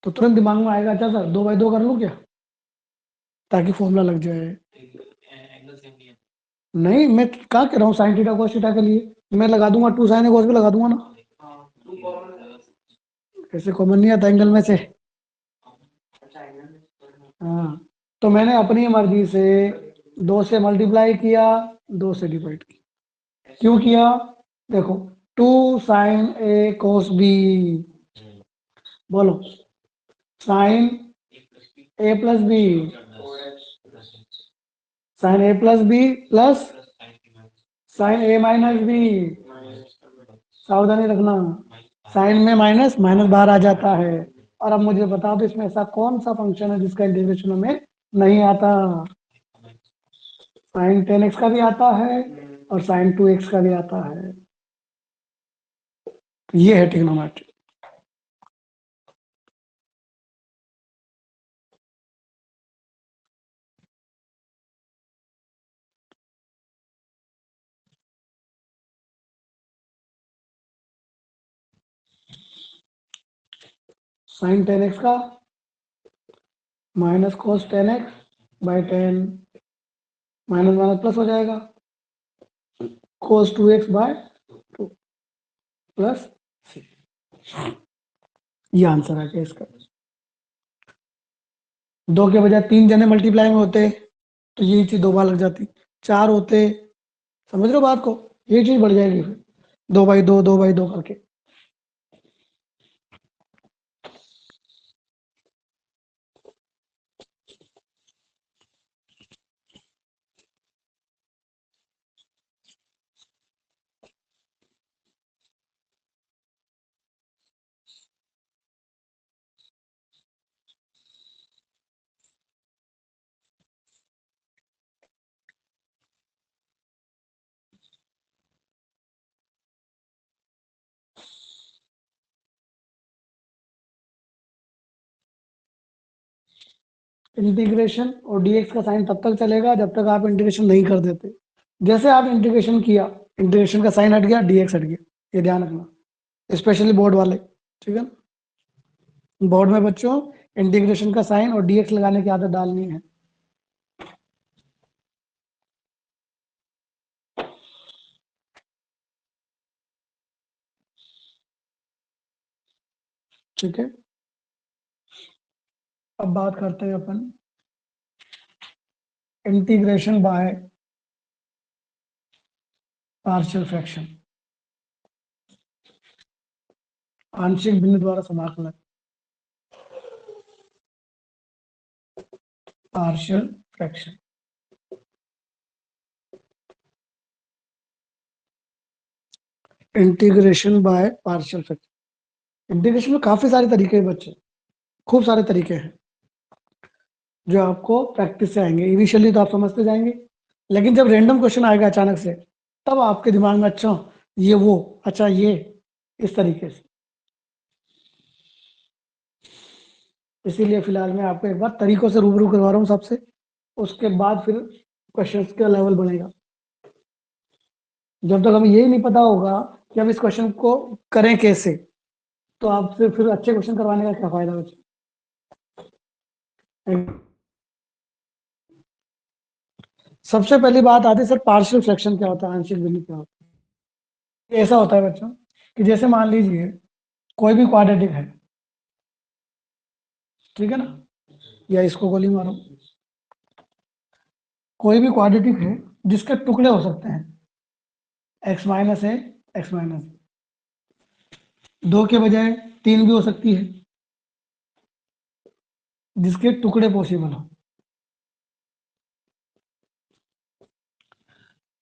[SPEAKER 1] तो तुरंत दिमाग में आएगा अच्छा सर 2/2 कर लूं क्या, ताकि फॉर्मूला लग जाए। नहीं, मैं क्या कह रहा हूँ साइन थीटा cos थीटा के लिए मैं लगा दूंगा 2 sin cos भी लगा दूंगा ना। ऐसे कॉमन नहीं आता एंगल में से। हाँ, तो मैंने अपनी मर्जी से 2 से मल्टीप्लाई किया, 2 से डिवाइड किया। क्यों किया? देखो 2 sin a cos b, बोलो sin a plus B, sin a plus B plus sin a minus B. सावधानी रखना, साइन में माइनस माइनस बाहर आ जाता है। और अब मुझे बता दो इसमें ऐसा कौन सा फंक्शन है जिसका इंटीग्रेशन में नहीं आता? साइन 10x का भी आता है और साइन 2x का भी आता है। तो ये है ट्रिग्नोमेट्री। साइन 10x का minus cos 10x by 10, minus minus plus हो जाएगा, cos 2x बाय 2 प्लस 6। ये आंसर आ गया इसका। 2 के बजाय 3 जने मल्टीप्लाई में होते तो यही चीज 2 बार लग जाती, 4 होते, समझ रहे हो बात को, ये चीज बढ़ जाएगी फिर 2/2 2/2 करके। इंटीग्रेशन और डीएक्स का साइन तब तक चलेगा जब तक आप इंटीग्रेशन नहीं कर देते। जैसे आप इंटीग्रेशन किया, इंटीग्रेशन का साइन हट गया, डीएक्स हट गया, ये ध्यान रखना, स्पेशली बोर्ड वाले, ठीक है। बोर्ड में बच्चों इंटीग्रेशन का साइन और डीएक्स लगाने की आदत डालनी है। ठीक है, अब बात करते हैं अपन इंटीग्रेशन बाय पार्शियल फ्रैक्शन, आंशिक भिन्न द्वारा समाकलन, partial fraction. Integration by partial fraction, integration में काफी सारे तरीके हैं बच्चे, खूब सारे तरीके हैं जो आपको प्रैक्टिस से आएंगे। इनिशियली तो आप समझते जाएंगे, लेकिन जब रैंडम क्वेश्चन आएगा अचानक से, तब आपके दिमाग में अच्छा ये वो, अच्छा ये, इस तरीके से। इसीलिए फिलहाल मैं आपको एक बार तरीकों से रूबरू करवा रहा हूँ सबसे, उसके बाद फिर क्वेश्चंस का लेवल बढ़ेगा। जब तक हमें यही नहीं पता होगा कि हम इस क्वेश्चन को करें कैसे, तो आपसे फिर अच्छे क्वेश्चन करवाने का क्या फायदा बचे। सबसे पहली बात आती है सर पार्शियल फ्रैक्शन क्या होता है, आंशिक भिन्न क्या होता है। ऐसा होता है बच्चों कि जैसे मान लीजिए कोई भी क्वाड्रेटिक है, ठीक है ना, या इसको गोली मारो, कोई भी क्वाड्रेटिक है जिसके टुकड़े हो सकते हैं एक्स माइनस है, एक्स माइनस, दो के बजाय तीन भी हो सकती है जिसके टुकड़े पॉसिबल हो,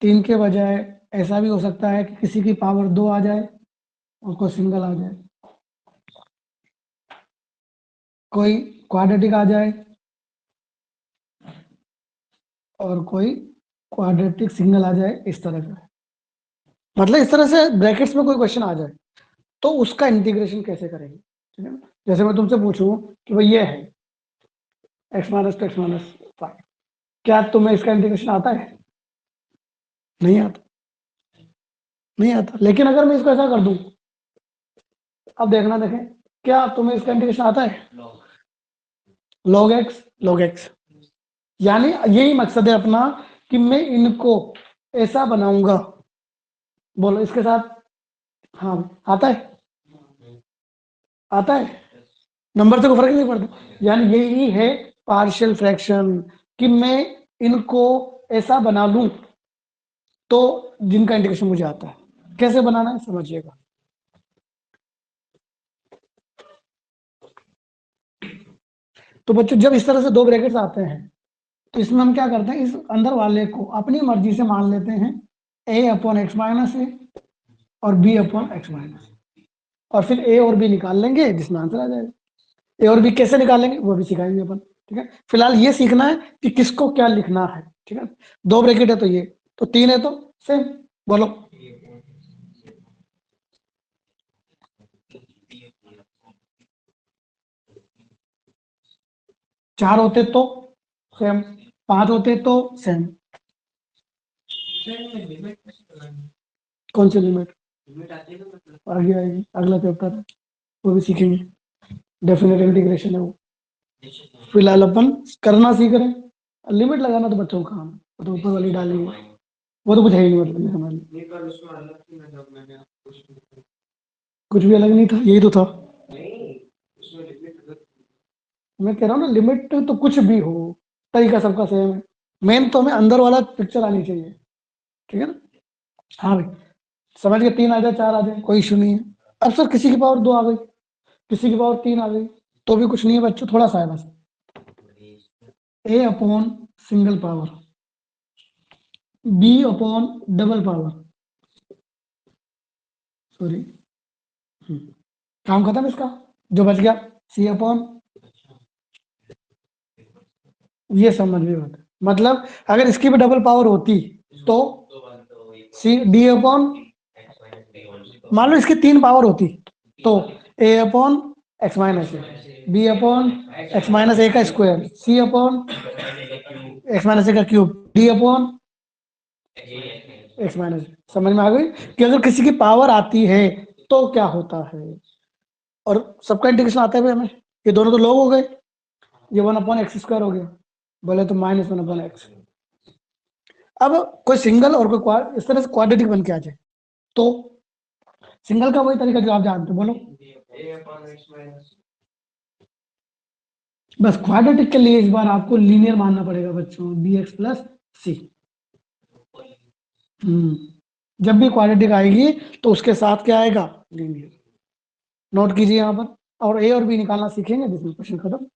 [SPEAKER 1] तीन के बजाय ऐसा भी हो सकता है कि किसी की पावर दो आ जाए और कोई सिंगल आ जाए, कोई क्वाड्रेटिक आ जाए और कोई क्वाड्रेटिक सिंगल आ जाए, इस तरह का। मतलब इस तरह से ब्रैकेट्स में कोई क्वेश्चन आ जाए तो उसका इंटीग्रेशन कैसे करेंगे, ठीक है ना। जैसे मैं तुमसे पूछूं कि भाई ये है x minus two x minus five, क्या तुम्हें इसका इंटीग्रेशन आता है? नहीं आता, नहीं आता। लेकिन अगर मैं इसको ऐसा कर दूं, अब देखना, देखें, क्या तुम्हें इसका इंटीग्रेशन आता है? लॉग एक्स, लॉग एक्स, यानी यही मकसद है अपना कि मैं इनको ऐसा बनाऊंगा, बोलो इसके साथ। हाँ, आता है, आता है, नंबर से कोई फर्क नहीं पड़ता। यानी यही है पार्शियल फ्रैक्शन, कि मैं इनको ऐसा बना लूं तो जिनका इंटीग्रेशन मुझे आता है। कैसे बनाना है समझिएगा। तो बच्चों जब इस तरह से दो ब्रैकेट्स आते हैं तो इसमें हम क्या करते हैं, इस अंदर वाले को अपनी मर्जी से मान लेते हैं ए अपॉन एक्स माइनस ए और बी अपॉन एक्स माइनस, और फिर ए और बी निकाल लेंगे जिसमें आंसर आ जाएगा। ए और बी कैसे निकालेंगे वो भी सिखाएंगे अपन, ठीक है। फिलहाल ये सीखना है कि किसको क्या लिखना है, ठीक है। दो ब्रैकेट है तो ये, तो तीन है तो सेम, बोलो। चार होते तो सेम, पांच होते तो सेम। कौन सी लिमिट? आगे आएगी, अगला चैप्टर है, वो भी सीखेंगे। डेफिनेट इंटीग्रेशन है वो। फिलहाल अपन करना सीख रहे हैं, लिमिट लगाना तो बच्चों का काम है, वो तो ऊपर वाली डालेंगे, वो तो कुछ है ही नहीं मतलब हमारे लिए। कुछ भी अलग नहीं था, यही तो था। मैं कह रहा हूँ ना, लिमिट तो कुछ भी हो, तरीका सबका सेम है। मेन तो हमें अंदर वाला पिक्चर आनी चाहिए, ठीक है ना। हाँ भाई, समझ के तीन आ जाए, चार आ जाए, कोई इशू नहीं है। अब सर किसी की पावर दो आ गई, किसी की पावर तीन आ गई, तो भी कुछ नहीं है बच्चों, थोड़ा सा है बस। A upon single power, B upon double power, sorry, काम खत्म इसका। जो बच गया सी अपॉन, ये समझ में होता है। मतलब अगर इसकी भी डबल पावर होती तो सी डी अपॉन, मान लो इसकी तीन पावर होती तो ए अपॉन एक्स माइनस ए, बी अपॉन एक्स माइनस ए का स्क्वायर, सी अपॉन एक्स माइनस ए का cube, D upon x minus. समझ में आ गई कि अगर किसी की पावर आती है तो क्या होता है। और सबका इंटीग्रेशन आता है भाई हमें, ये दोनों तो लॉग हो गए, ये वन अपॉन एक्स स्क्वायर हो गया, बोले तो माइनस वन अपॉन एक्स। अब कोई सिंगल और कोई इस तरह से क्वाड्रेटिक बन के आ जाए तो सिंगल का वही तरीका जो आप जानते हो, बोलो। बस क्वाड्रेटिक के लिए इस बार आपको लीनियर मानना पड़ेगा बच्चों, बी एक्स प्लस सी। जब भी क्वाड्रेटिक आएगी तो उसके साथ क्या आएगा, लीनियर। नोट कीजिए यहाँ पर, और ए और बी निकालना सीखेंगे जिसमें क्वेश्चन खत्म।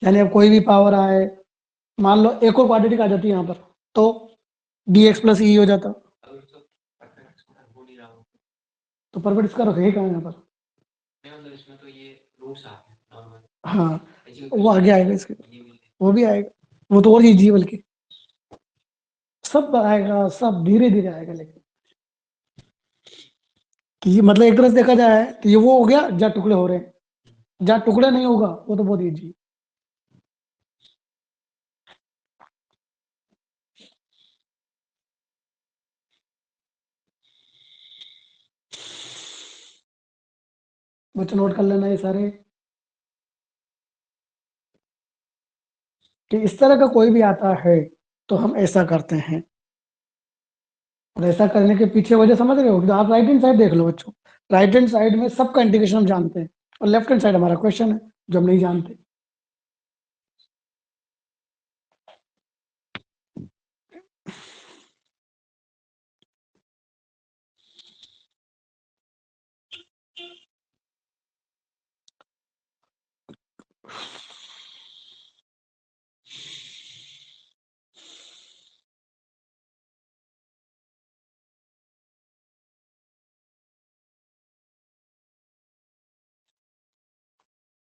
[SPEAKER 1] यानी अब कोई भी पावर आए, मान लो एक और क्वाड्रेटिक आ जाती है यहाँ पर, तो डी एक्स प्लस ई हो जाता। तो परवट इसका रखे कहाँ यहाँ पर? हाँ, वो आगे आएगा इसके, वो भी आएगा, वो तो और इजी है बल्कि। सब आएगा, सब धीरे धीरे आएगा। लेकिन कि ये मतलब एक तरह से देखा जाए तो ये वो हो गया जहाँ टुकड़े हो रहे हैं, जहाँ टुकड़े नहीं होगा वो तो बहुत इजी। बच्चों नोट कर लेना ये सारे कि इस तरह का कोई भी आता है तो हम ऐसा करते हैं। और ऐसा करने के पीछे वजह समझ रहे हो? तो आप राइट हैंड साइड देख लो बच्चों, राइट हैंड साइड में सबका इंटीग्रेशन हम जानते हैं और लेफ्ट हैंड साइड हमारा क्वेश्चन है जो हम नहीं जानते।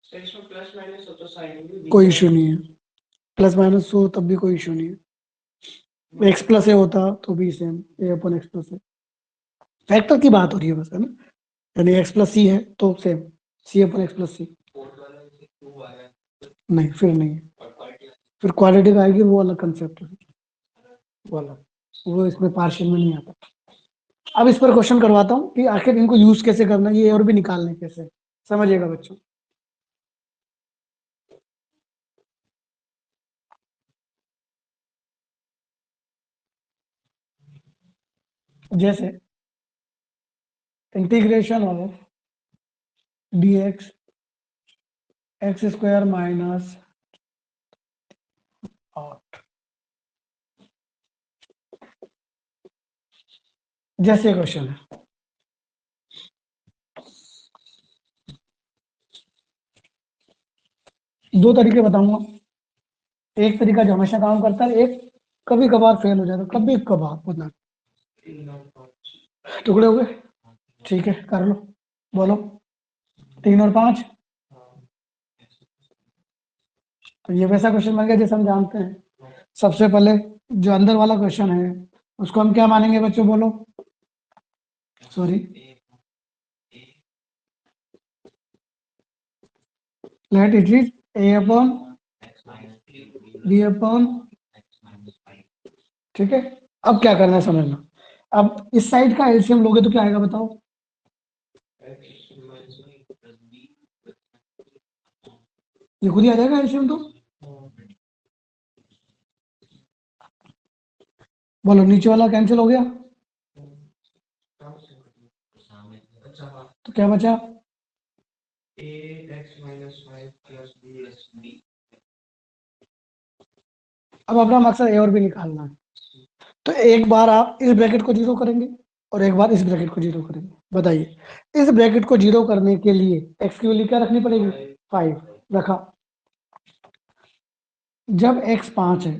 [SPEAKER 2] तो इसमें प्लस माइनस हो तो साइन भी
[SPEAKER 1] कोई इशू नहीं है, प्लस माइनस हो तब भी कोई इशू नहीं है। एक्स प्लस ए होता तो भी सेम, ए अपन एक्स प्लस ए फैक्टर की बात हो रही है बस, है ना? यानी एक्स प्लस सी है तो सेम सी अपन एक्स प्लस सी। नहीं फिर नहीं है, फिर क्वालिटी का आएगी वो अलग कंसेप्ट है, वो अलग, वो इसमें पार्शियल में नहीं आता। अब इस पर क्वेश्चन करवाता हूँ कि आखिर इनको यूज कैसे करना है, ये और भी निकालने कैसे, समझिएगा बच्चों। जैसे integration of dx x square minus 8, जैसे क्वेश्चन है। दो तरीके बताऊंगा, एक तरीका जो हमेशा काम करता है, एक कभी कभार फेल हो जाता है, कभी कभार उतना। टुकड़े हो गए, ठीक है कर लो, बोलो 3 और 5। तो ये वैसा क्वेश्चन बन गया जैसे हम जानते हैं। सबसे पहले जो अंदर वाला क्वेश्चन है उसको हम क्या मानेंगे बच्चों, बोलो? Sorry, let it is a upon b upon, ठीक है। अब क्या करना है समझना, अब इस साइड का एलसीएम लोगे तो क्या आएगा बताओ? ये खुद ही आ जाएगा एलसीएम तो। बोलो नीचे वाला कैंसिल हो गया तो क्या बचा? अब अपना मकसद ए और बी निकालना है, तो एक बार आप इस ब्रैकेट को जीरो करेंगे और एक बार इस ब्रैकेट को जीरो करेंगे। बताइए, इस ब्रैकेट को जीरो करने के लिए एक्स की वैल्यू क्या रखनी पड़ेगी? 5 रखा। जब x 5 है,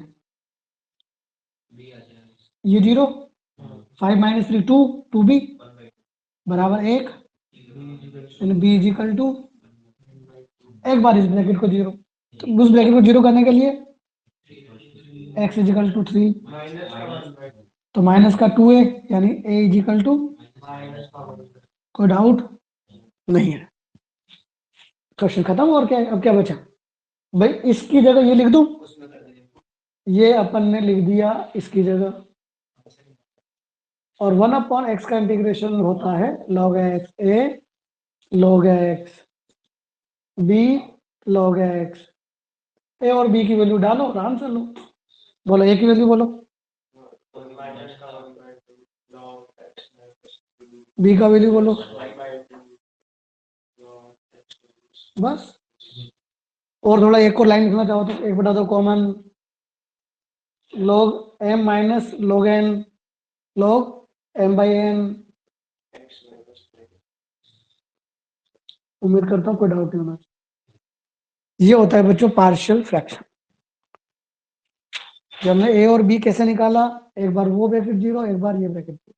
[SPEAKER 1] ये 0, 5 माइनस 3 2, 2b बराबर 1, बी इज इक्वल टू, एक बार इस ब्रैकेट को जीरो, तो उस ब्रैकेट को जीरो करने के लिए x इज इक्वल टू 3, तो माइनस का 2a यानी a इज इक्वल टू, कोई डाउट नहीं है, क्वेश्चन खत्म। और क्या, अब क्या बचा भाई? इसकी जगह ये लिख दूं, ये अपन ने लिख दिया इसकी जगह, और 1 अपॉन एक्स का इंटीग्रेशन होता है log x a log x b log x। ए और बी की वैल्यू डालो, आराम से लो, बोलो ए की वैल्यू बोलो, बी का वैल्यू बोलो, बस। और थोड़ा एक और लाइन लिखना चाहो तो एक बटा दो common log m minus log n log m by n। उम्मीद करता हूँ कोई डाउट नहीं होना। ये होता है बच्चों पार्शियल फ्रैक्शन। जब हमने ए और बी कैसे निकाला, एक बार वो ब्रैकेट जीरो, एक बार ये ब्रैकेट जीरो।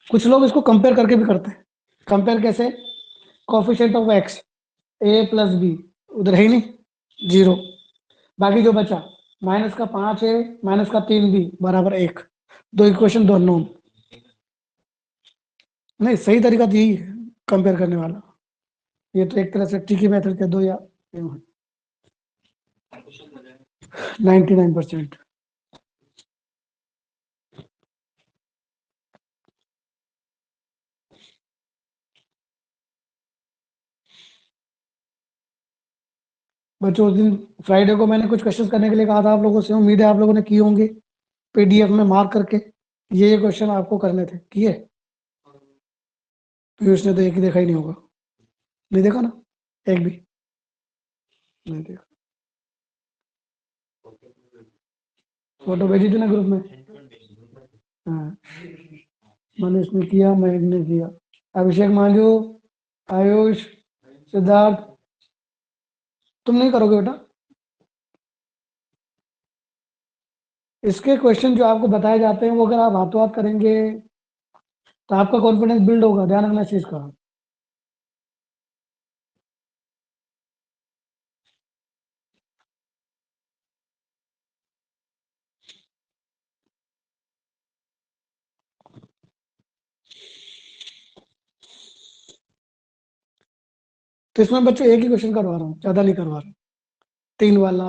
[SPEAKER 1] कुछ लोग इसको कंपेयर करके भी करते हैं। कंपेयर कैसे? Coefficient of x A plus B, उधर है ही नहीं, जीरो। बाकी जो बचा माइनस का 5 ए माइनस का 3 बी बराबर 1, दो इक्वेशन दो नोन। नहीं, सही तरीका तो यही है कंपेयर करने वाला। ये तो एक तरह से ट्रिकी मेथड कह दो या 99%। बच्चों उस दिन फ्राइडे को मैंने कुछ क्वेश्चंस करने के लिए कहा था आप लोगों से, उम्मीद है आप लोगों ने किए होंगे पीडीएफ में मार्क करके। ये क्वेश्चन आपको करने थे, किए? पीयूष ने तो एक ही देखा ही नहीं होगा, नहीं देखा ना एक भी? नहीं देखा। फोटो भेजी थी ना ग्रुप में। हाँ, मनीष ने किया, मयंक ने किया, अभिषेक मांझू, आयुष, सिद्धार्थ, तुम नहीं करोगे बेटा? इसके क्वेश्चन जो आपको बताए जाते हैं वो अगर आप हाथों हाथ करेंगे तो आपका कॉन्फिडेंस बिल्ड होगा, ध्यान रखना इस चीज का। तो इसमें बच्चों एक ही क्वेश्चन करवा रहा हूँ, ज्यादा नहीं करवा रहा हूँ, 3 वाला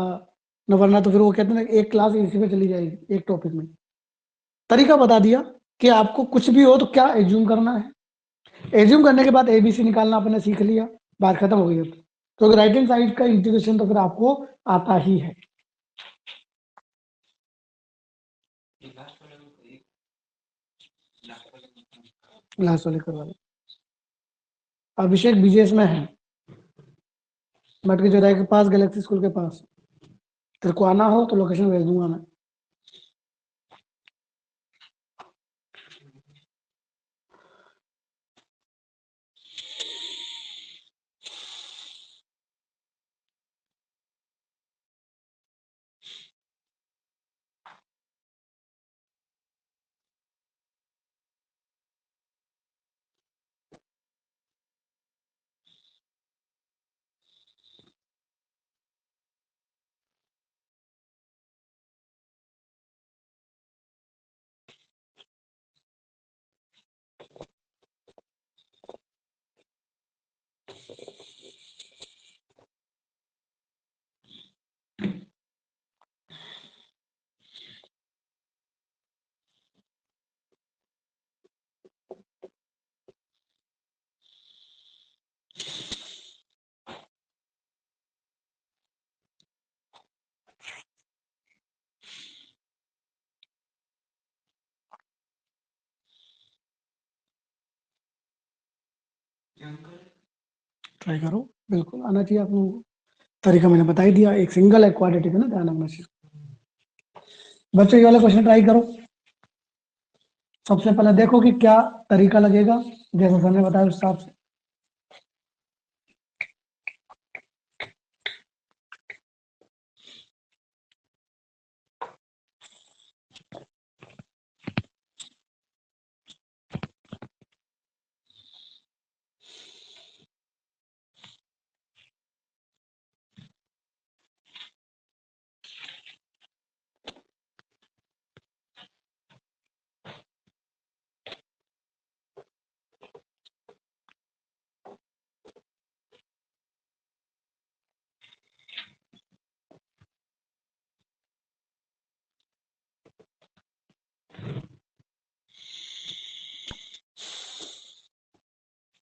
[SPEAKER 1] न, वरना तो फिर वो कहते हैं ना एक क्लास इसी में चली जाएगी एक टॉपिक में। तरीका बता दिया कि आपको कुछ भी हो तो क्या एज्यूम करना है, एज्यूम करने के बाद एबीसी निकालना आपने सीख लिया, बात खत्म हो गई अब। तो राइट हैंड साइड का इंटीग्रेशन तो फिर आपको आता ही है। लास्ट वाले करवा लो। अभिषेक बीजेएस में है, मटके चौराहे के पास, गैलेक्सी स्कूल के पास। तेरे को आना हो तो लोकेशन भेज दूंगा मैं। ट्राई करो, बिल्कुल आना चाहिए आप लोगों को। तरीका मैंने बता ही दिया, एक सिंगल है क्वाड्रेटिक है ना, ध्यान रखना चाहिए। बच्चों ये वाला क्वेश्चन ट्राई करो। सबसे पहले देखो कि क्या तरीका लगेगा, जैसा सर ने बताया उस हिसाब से।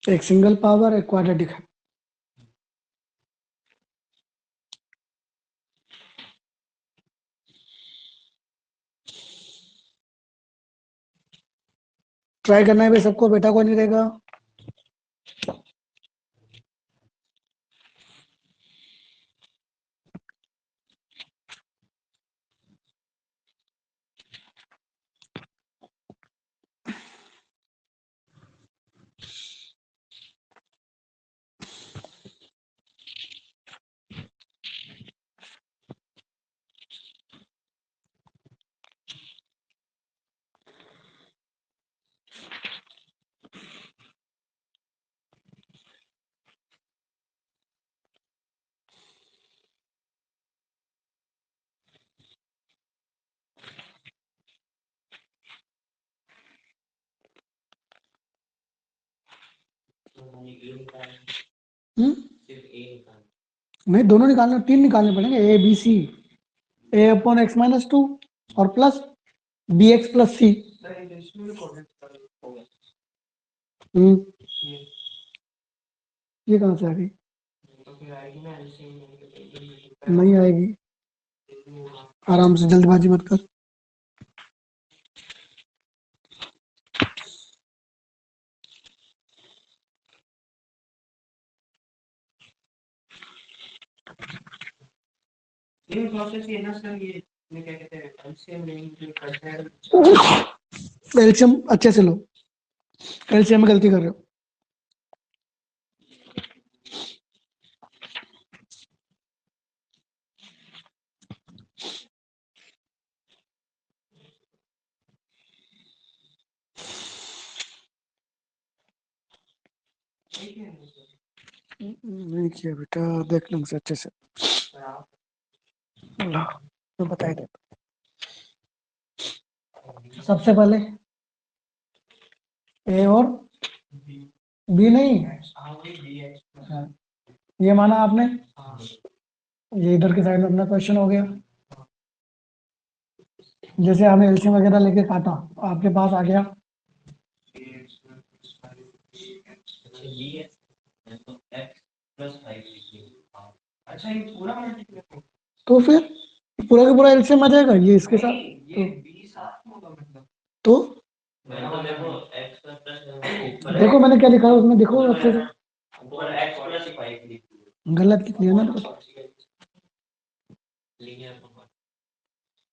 [SPEAKER 1] एक सिंगल पावर, एक क्वाड्रेटिक है। ट्राई करना है भाई सबको, बेटा को नहीं रहेगा। नहीं, दोनों निकालने, 3 निकालने पड़ेंगे, A B C, A upon x minus 2 और plus B x plus C. ये कहाँ से आ गई? नहीं आएगी, आराम से, जल्दबाजी मत कर।
[SPEAKER 2] ये प्रोसेस ये ना सर, ये क्या कहते हैं, एलसीएम लेने के लिए करते हैं।
[SPEAKER 1] एलसीएम अच्छे से लो, एलसीएम में गलती कर रहे हो। नहीं किया बेटा, देख लो मुझे अच्छे से, ला, तो बताए दे। सबसे पहले ए और बी नहीं, हाँ, ये माना आपने, ये इधर के साइड में अपना क्वेश्चन हो गया। जैसे आपने एलसीएम वगैरह लेके काटा, आपके पास आ गया
[SPEAKER 2] अच्छा, ये पूरा
[SPEAKER 1] तो फिर पूरा का पूरा एलसीएम आ जाएगा ये इसके साथ,
[SPEAKER 2] ये बी साथ में होगा मतलब।
[SPEAKER 1] तो देखो मैंने क्या लिखा है उसमें, देखो अच्छे से, गलत लिख लिया ना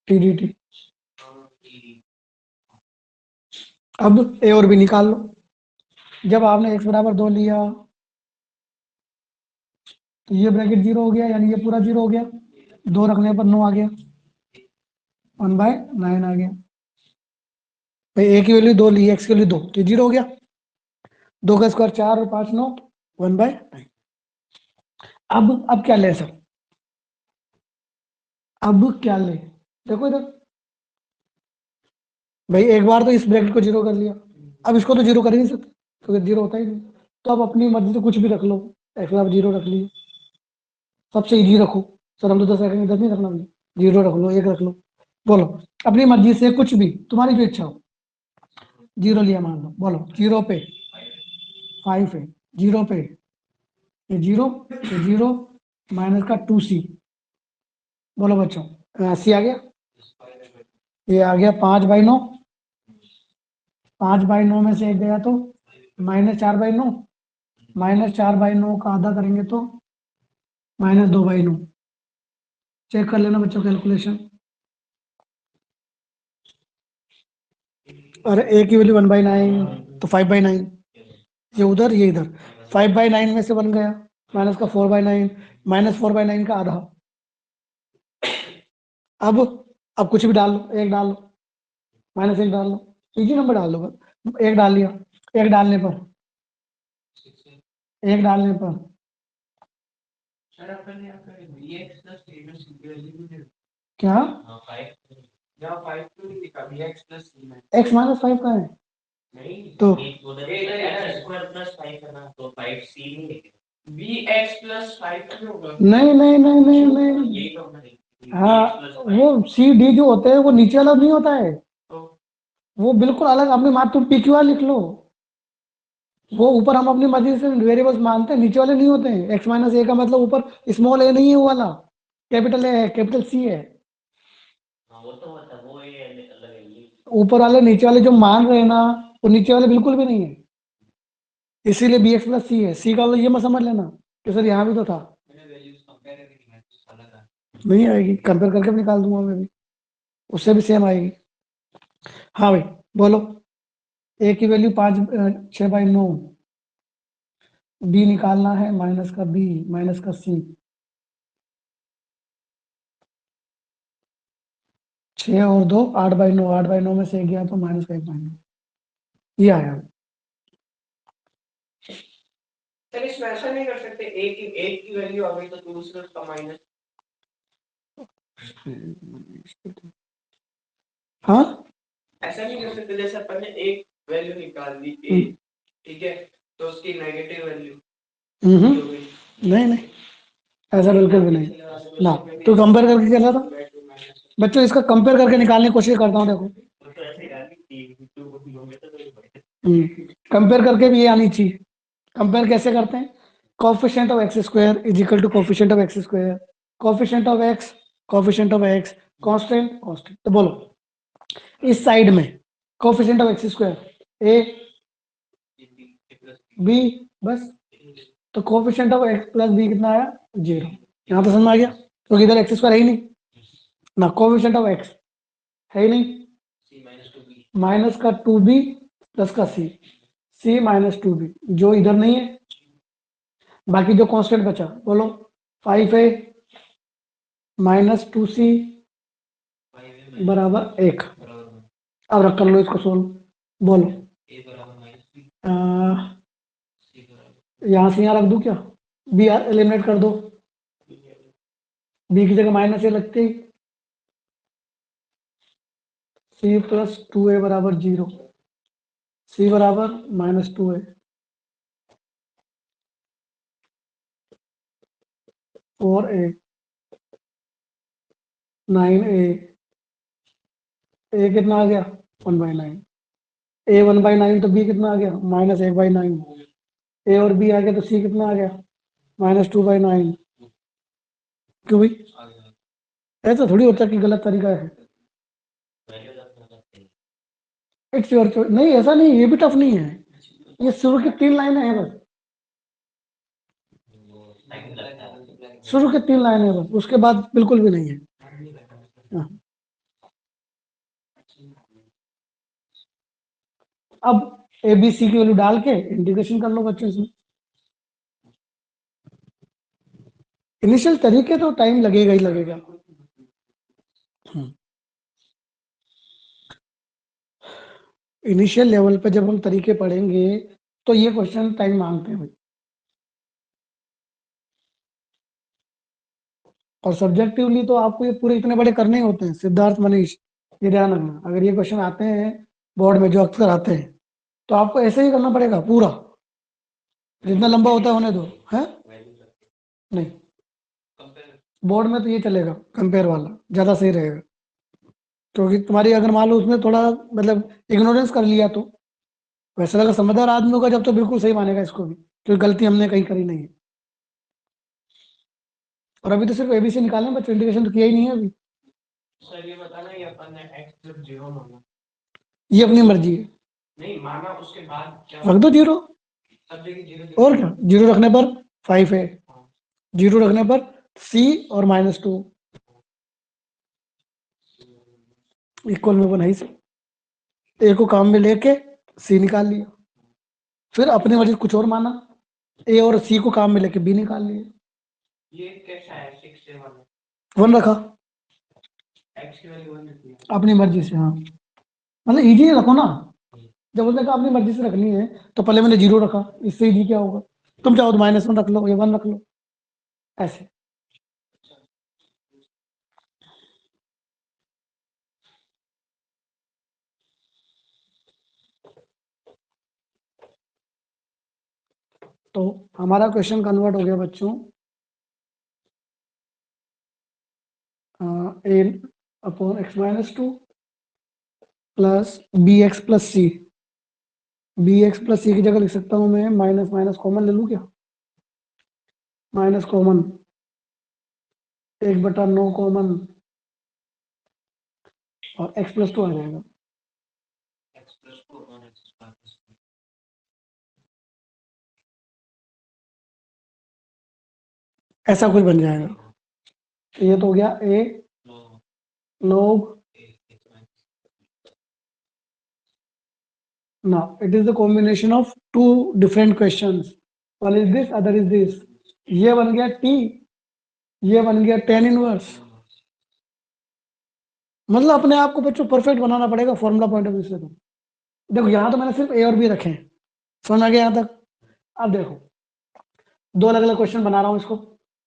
[SPEAKER 1] टीडीटी। अब ए और बी निकाल लो। जब आपने x बराबर 2 लिया तो ये ब्रैकेट 0 हो गया, यानी ये पूरा 0 हो गया, 2 रखने पर 9 आ गया, 1/9 आ गया। भाई ए की वैल्यू 2 ली, x की वैल्यू 2, तो 0 हो गया। 2 का स्क्वायर 4 और 5 9, 1/9। अब क्या ले सर, अब क्या ले, देखो इधर भाई, एक बार तो इस ब्रैकेट को 0 कर लिया, अब इसको तो 0 कर ही नहीं सकते क्योंकि 0 होता ही नहीं। तो अब अपनी मर्जी से कुछ भी रख लो, x बराबर 0 रख लिया, सबसे इजी रखो सर, हम तो 10 सेकंड इधर नहीं रखना, 0 रख लो, 1 रख लो, बोलो अपनी मर्जी से कुछ भी, तुम्हारी जो इच्छा हो। 0 लिया मान लो, बोलो 0 पे 5 है, 0 पे ये 0, ये 0 माइनस का 2c, बोलो बच्चों, सी आ गया, ये आ गया 5/9, 5/9 में से 1 गया तो -4/9, -4/9 का आधा करेंगे तो -2/9। चेक कर लेना बच्चों कैलकुलेशन। और ए की वैल्यू 1/9 तो 5/9, ये उधर ये इधर, 5/9 में से 1 गया, माइनस का 4/9, -4/9 का आधा। अब कुछ भी डाल लो, 1 डाल लो, -1 डाल लो, इजी नंबर डाल लो बस। 1 डाल लिया, 1 डालने पर, 1 डालने पर
[SPEAKER 2] सर अपन यहाँ पे bx plus c में c की वैल्यू भी दे दो।
[SPEAKER 1] क्या,
[SPEAKER 2] यहाँ 5 क्यों नहीं लिखा, bx plus c में
[SPEAKER 1] x -5 का है
[SPEAKER 2] नहीं,
[SPEAKER 1] तो
[SPEAKER 2] bx plus 5 क्यों होगा?
[SPEAKER 1] नहीं नहीं नहीं नहीं नहीं, हाँ वो सी डी जो होते हैं वो नीचे वाला नहीं होता है,
[SPEAKER 2] तो
[SPEAKER 1] वो बिल्कुल अलग, अपनी मात तुम पी क्यू आर लिख लो, वो ऊपर हम अपनी मर्जी से वेरिएबल्स मानते हैं, नीचे वाले नहीं होते हैं। x माइनस ए का मतलब ऊपर स्मॉल ए नहीं है, वो वाला कैपिटल ए है, कैपिटल सी है। ऊपर वाले नीचे वाले जो मान रहे हैं ना, वो नीचे वाले बिल्कुल भी नहीं है, इसीलिए bx प्लस सी है। सी का ये मत समझ लेना कि सर यहाँ भी तो था, नहीं आएगी, कंपेयर करके भी निकाल दूंगा मैं भी, उससे भी सेम आएगी। हाँ भाई बोलो, ए की वैल्यू 6/9, बी निकालना है, माइनस का बी माइनस का सी, 6 और 2 8/9, 8/9 में से 1 गया तो -1/9, ये आया।
[SPEAKER 2] सर इसमें ऐसा नहीं कर सकते, एक की वैल्यू आ गई तो दूसरे उसका माइनस,
[SPEAKER 1] हाँ
[SPEAKER 2] ऐसा नहीं कर सकते, जैसे अपन ने एक वैल्यू निकाल ली ए, ठीक है, तो उसकी नेगेटिव वैल्यू
[SPEAKER 1] नहीं नहीं, ऐसा बिल्कुल भी नहीं ना। तो कंपेयर करके क्या था बच्चों, इसका कंपेयर करके निकालने की कोशिश करता हूँ, देखो कंपेयर करके भी ये आनी चाहिए। कंपेयर कैसे करते हैं, coefficient of x² is equal to coefficient of x², coefficient of x, coefficient of x, constant constant. तो बोलो इस साइड में coefficient of x square A B, बस। तो coefficient of x plus B कितना आया? 0। यहाँ तो समझ में आ गया, क्योंकि इधर एक्स स्क्वायर है ही नहीं ना, कोफिशिएंट ऑफ एक्स है ही नहीं, माइनस का 2b प्लस का c माइनस 2b, जो इधर नहीं है। बाकी जो कांस्टेंट बचा बोलो, 5a माइनस 2c बराबर 1। अब रख कर लो इसको सोल्व, बोलो यहाँ से यहाँ रख दूं क्या? बी एलिमिनेट कर दो, बी की जगह माइनस ए लगते ही, c प्लस 2a बराबर 0, c बराबर minus 2a, 4a 9a, a कितना आ गया? 1/9, a 1/9, तो b कितना आ गया? माइनस 1/9, a और b आ गया, तो c कितना आ गया? माइनस 2/9। क्यों भाई, ऐसा थोड़ी होता कि गलत तरीका है। It's your choice. नहीं ऐसा नहीं, ये भी टफ नहीं है, ये शुरू की 3 लाइनें हैं बस, शुरू की 3 लाइनें हैं बस, उसके बाद बिल्कुल भी नहीं है। हाँ। अब ए बी सी की वैल्यू डाल के इंटीग्रेशन कर लो बच्चों से। इनिशियल तरीके तो टाइम लगेगा ही लगेगा। इनिशियल लेवल पे जब हम तरीके पढ़ेंगे तो ये क्वेश्चन टाइम मांगते हैं भाई, और सब्जेक्टिवली तो आपको ये पूरे इतने बड़े करने ही होते हैं। सिद्धार्थ मनीष, ये ध्यान रखना, अगर ये क्वेश्चन आते हैं बोर्ड में, जो अक्सर आते हैं, तो आपको ऐसे ही करना पड़ेगा पूरा, जितना लंबा होता है होने दो है। नहीं, बोर्ड में तो ये चलेगा, कंपेयर वाला ज्यादा सही रहेगा, क्योंकि तुम्हारी अगर मान लो उसने थोड़ा मतलब इग्नोरेंस कर लिया, तो वैसे अगर समझदार आदमी होगा जब, तो बिल्कुल सही मानेगा इसको भी, क्योंकि गलती हमने कहीं करी नहीं है। और अभी तो सिर्फ एबीसी निकालना है, बच्चे इंटीग्रेशन तो किया ही नहीं है अभी।
[SPEAKER 2] सर ये बताना, ये अपन ने x प्लस 0 माना,
[SPEAKER 1] ये अपनी मर्जी है,
[SPEAKER 2] नहीं माना उसके बाद क्या
[SPEAKER 1] रख दो 0,
[SPEAKER 2] सब जगह 0
[SPEAKER 1] और क्या, 0 रखने पर 5 है, 0 रखने पर c और माइनस 2 इक्वल में बनाई से, ए को काम में लेके सी निकाल लिया, फिर अपने मर्जी कुछ और माना, ए और सी को काम में लेके बी निकाल लिया,
[SPEAKER 2] ये कैसा है 6 से 1
[SPEAKER 1] 1 रखा,
[SPEAKER 2] x की वैल्यू 1 रखी है
[SPEAKER 1] अपनी मर्जी से। हाँ मतलब इजी रखो ना, जब उसने कहा अपनी मर्जी से रखनी है, तो पहले मैंने 0 रखा, इससे इजी क्या होगा? तुम चाहो तो -1 रख लो या 1 रख लो, ऐसे। तो हमारा क्वेश्चन कन्वर्ट हो गया बच्चों, a upon x minus 2 plus B x plus C, B x plus C की जगह लिख सकता हूं मैं माइनस माइनस कॉमन ले लूं क्या? माइनस कॉमन, 1/9 कॉमन, और x प्लस 2 आ जाएगा।
[SPEAKER 2] x प्लस 2 और x प्लस
[SPEAKER 1] ऐसा कुछ बन जाएगा। तो ये तो हो गया a log, now it is the combination of two different questions, one is this, other is this, ये बन गया t, ये बन गया tan इनवर्स। मतलब अपने आप को बच्चों परफेक्ट बनाना पड़ेगा फॉर्मूला पॉइंट ऑफ व्यू से। तो देखो यहाँ तो मैंने सिर्फ ए और बी रखे हैं, समझ आ गया यहाँ तक? अब देखो 2 अलग अलग क्वेश्चन बना रहा हूँ इसको,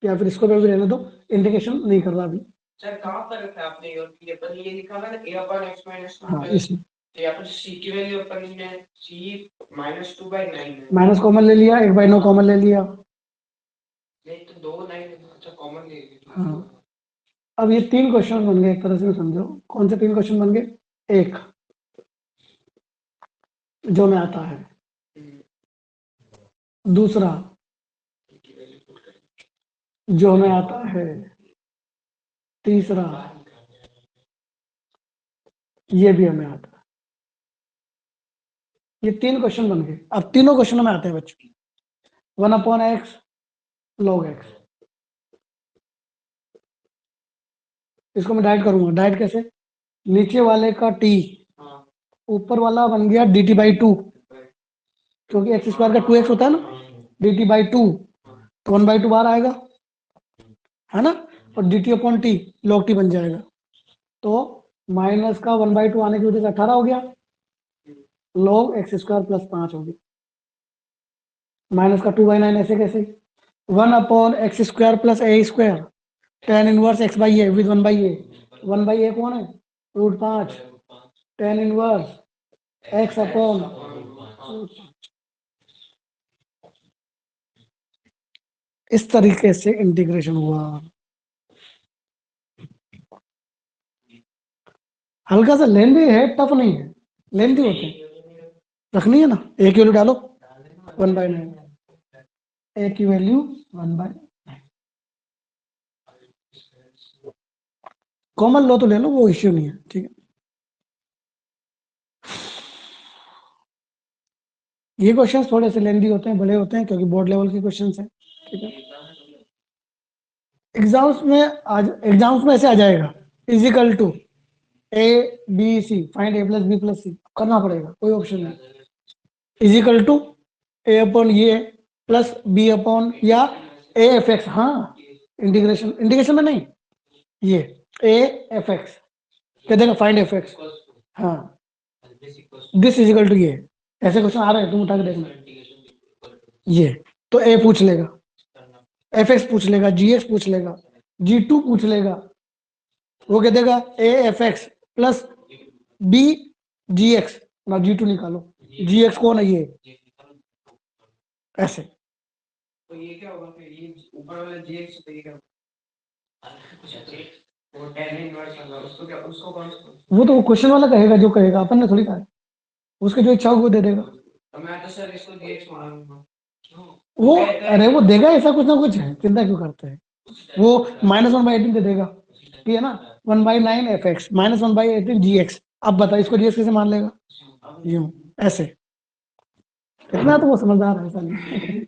[SPEAKER 1] या फिर इसको भी रहने दो, इंडिकेशन नहीं कर रहा अभी।
[SPEAKER 2] सर कहाँ पर रखा है आपने? और ये पर ये लिखा है ना a upon x minus 2
[SPEAKER 1] हाँ
[SPEAKER 2] प्लस,
[SPEAKER 1] इसमें
[SPEAKER 2] तो यहाँ पर c की वैल्यू अपन ने c -2/9 है,
[SPEAKER 1] माइनस कॉमन ले लिया, 1/9 कॉमन ले लिया।
[SPEAKER 2] नहीं तो 2 9 अच्छा कॉमन ले ली।
[SPEAKER 1] हाँ अब ये 3 क्वेश्चन बन गए एक तरह से, समझो कौन से 3 क्वेश्चन बन गए? एक जो में आता है, दूसरा जो में आता है, तीसरा ये भी हमें आता है। ये 3 क्वेश्चन बन गए। अब तीनों क्वेश्चनों में आते हैं बच्चों, 1/x log x। इसको मैं डाइट करूंगा। डाइट कैसे? नीचे वाले का t, ऊपर वाला बन गया dt/2, क्योंकि x स्क्वायर का 2x होता है ना, dt/2, तो 1/2 बाहर आएगा, है ना, और dt/t log t बन जाएगा। तो माइनस का 1/2 आने की वजह से 18 हो गया, log x स्क्वायर प्लस 5 हो गया। माइनस का 2/9 ऐसे कैसे? 1/x square plus a square, tan inverse x by A with 1/a। 1/a कौन है? √5 tan इनवर्स x अपॉन। इस तरीके से इंटीग्रेशन हुआ। हल्का सा लेंदी है, टफ नहीं है, लेंदी होते हैं। रखनी है ना, a की वैल्यू डालो 1/9, a की वैल्यू 1/9। कॉमन लो तो ले लो, वो इश्यू नहीं है, ठीक है। ये क्वेश्चन थोड़े से लेंदी होते हैं, बड़े होते हैं, क्योंकि बोर्ड लेवल के क्वेश्चन है, ठीक है। एग्जाम्स में ऐसे आ जाएगा, equal to a b c, find a plus b plus c, करना पड़ेगा, कोई ऑप्शन नहीं। इजिकल टू a अपॉन ये प्लस b अपॉन या a एफ एक्स। हाँ, इंटीग्रेशन में नहीं, ये a एफ एक्स क्या देगा, फाइंड एफ एक्स। हाँ, दिस इजिकल टू ये, ऐसे क्वेश्चन आ रहे हैं, तुम उठा के देखना। ये तो a पूछ लेगा, एफ एक्स पूछ लेगा, जी एक्स पूछ लेगा, G2 पूछ लेगा। वो क्या देगा, a F x plus b G x. ना G2 निकालो, जी एक्स कौन है, ये ऐसे।
[SPEAKER 2] तो ये क्या होगा फिर, ये ऊपर वाला gx तो ये क्या होगा, वो tan इनवर्स वाला, उसको क्या, उसको कौन सा?
[SPEAKER 1] वो तो क्वेश्चन वाला कहेगा, जो कहेगा, अपन ने थोड़ी कहा, उसके जो इच्छा हो वो दे देगा।
[SPEAKER 2] तो मैं तो सर इसको gx मानूंगा।
[SPEAKER 1] वो अरे वो देगा, ऐसा कुछ ना कुछ है, चिंता क्यों करते हैं। वो -1/18 दे देगा, ठीक है ना, 1/9 एफ एक्स माइनस 1/18 जी एक्स। अब बता, इसको जी एक्स कैसे मान लेगा, यूं ऐसे। इतना तो वो समझदार है, ऐसा नहीं।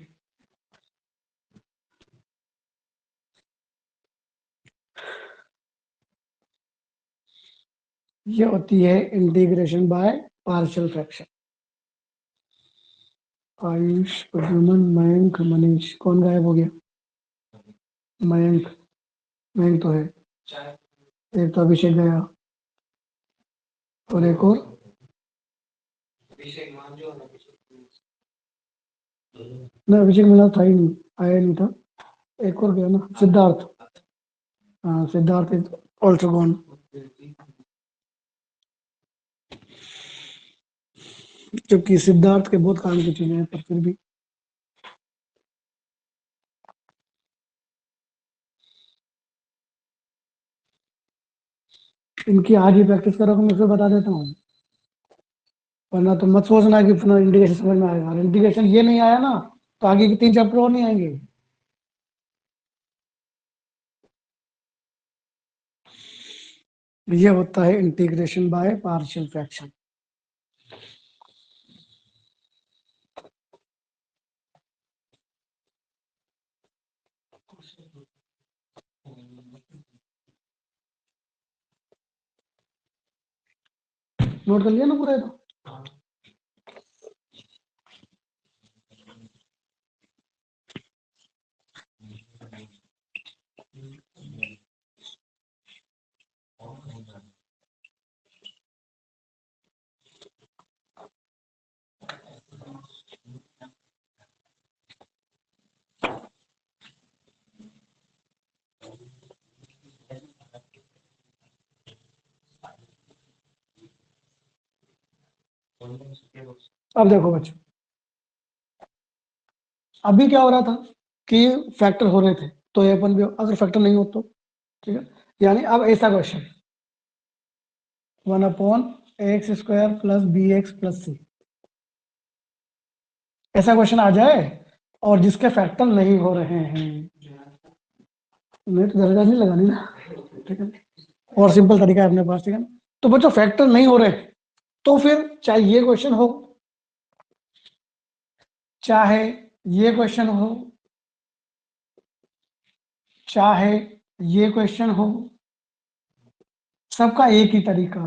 [SPEAKER 1] ये होती है integration by partial fraction. Ayush, Pradyuman, Mayank, Manish, कौन गायब हो गया? मयंक, मयंक तो है, एक तो अभिषेक गया, और एक और ना, अभिषेक मिला था ही नहीं, आया नहीं था। एक और गया ना, सिद्धार्थ। हाँ, सिद्धार्थ इज ऑल्सो गॉन। जबकि सिद्धार्थ के बहुत काम की चीजें हैं, पर फिर भी इनकी आज ही प्रैक्टिस करोगे, मैं फिर बता देता हूँ, वरना तो मत सोचना कि अपना इंटीग्रेशन समझ में आएगा। इंटीग्रेशन ये नहीं आया ना, तो आगे के 3 चैप्टर और नहीं आएंगे। ये होता है integration by partial fraction. Note कर लिया ना पूरा? तो अब देखो बच्चों, अभी क्या हो रहा था कि फैक्टर हो रहे थे, तो ये अपन भी अगर फैक्टर नहीं हो तो, ठीक है। यानी अब ऐसा question, 1/x square plus B x plus C, ऐसा क्वेश्चन आ जाए और जिसके फैक्टर नहीं हो रहे हैं, मैं तो दरगाह नहीं लगानी ना, ठीक है, और सिंपल तरीका है अपने पास, ठीक है। तो बच्चों फैक्टर नहीं हो रहे तो फिर चाहे ये क्वेश्चन हो, चाहे ये क्वेश्चन हो, चाहे ये क्वेश्चन हो, सबका एक ही तरीका,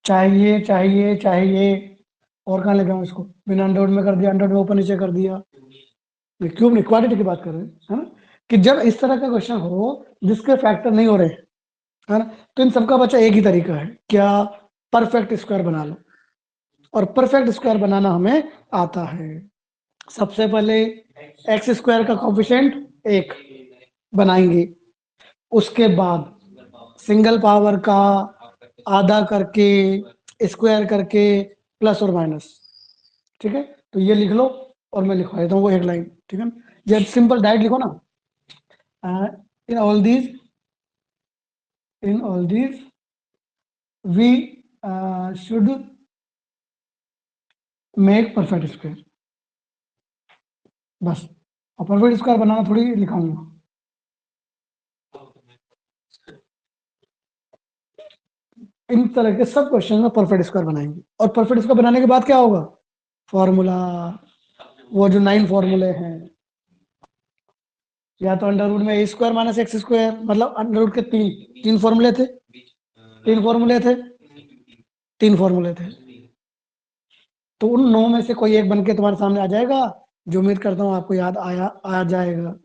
[SPEAKER 1] चाहिए चाहिए चाहिए। और कहाँ लगा इसको, बिना अंडरवुड में कर दिया, अंडरवुड में ऊपर नीचे कर दिया, क्यूब नहीं, क्वांटिटी की बात कर रहे हैं, है ना, कि जब इस तरह का क्वेश्चन हो जिसके फैक्टर नहीं हो रहे, है ना, तो इन सबका बच्चा एक ही तरीका है, क्या, परफेक्ट स्क्वायर बना लो। और परफेक्ट स्क्वायर बनाना हमें आता है। सबसे पहले एक्स स्क्वायर का कोफिशिएंट 1 बनाएंगे, उसके बाद सिंगल पावर का आधा करके, स्क्वायर करके, प्लस और माइनस, ठीक है। तो ये लिख लो और मैं लिखवा देता हूँ वो एक लाइन, ठीक है। जब सिंपल डायरेक्ट लिखो ना, in all these we should make perfect square, बस। और परफेक्ट स्क्वायर बनाना थोड़ी लिखाऊंगा, इन तरह के सब क्वेश्चन में परफेक्ट स्क्वायर बनाएंगे। और परफेक्ट स्क्वायर बनाने के बाद क्या होगा, फॉर्मूला, वो जो 9 फॉर्मूले हैं, या तो अंडर रूट में ए स्क्वायर माइनस एक्स स्क्वायर, मतलब अंडर रूट के तीन फॉर्मूले थे, तीन फॉर्मूले थे, तीन फॉर्मूले थे। तो उन 9 में से कोई एक बन के तुम्हारे सामने आ जाएगा, जो उम्मीद करता हूँ आपको याद आ जाएगा।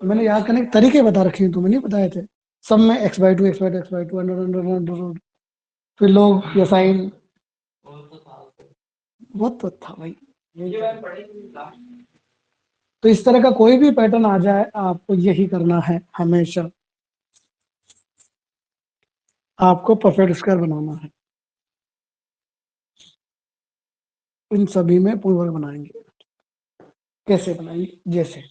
[SPEAKER 1] मैंने याद करने के तरीके बता रखे हैं, तुम्हें नहीं बताए थे। सब में x/2 x/2 x/2 under under under root, फिर लोग ये साइन, बहुत तो था भाई। तो इस तरह का कोई भी पैटर्न आ जाए, आपको यही करना है हमेशा, आपको परफेक्ट स्क्वायर बनाना है। इन सभी में पूर्वक बनाएंगे। कैसे बनाएंगे, जैसे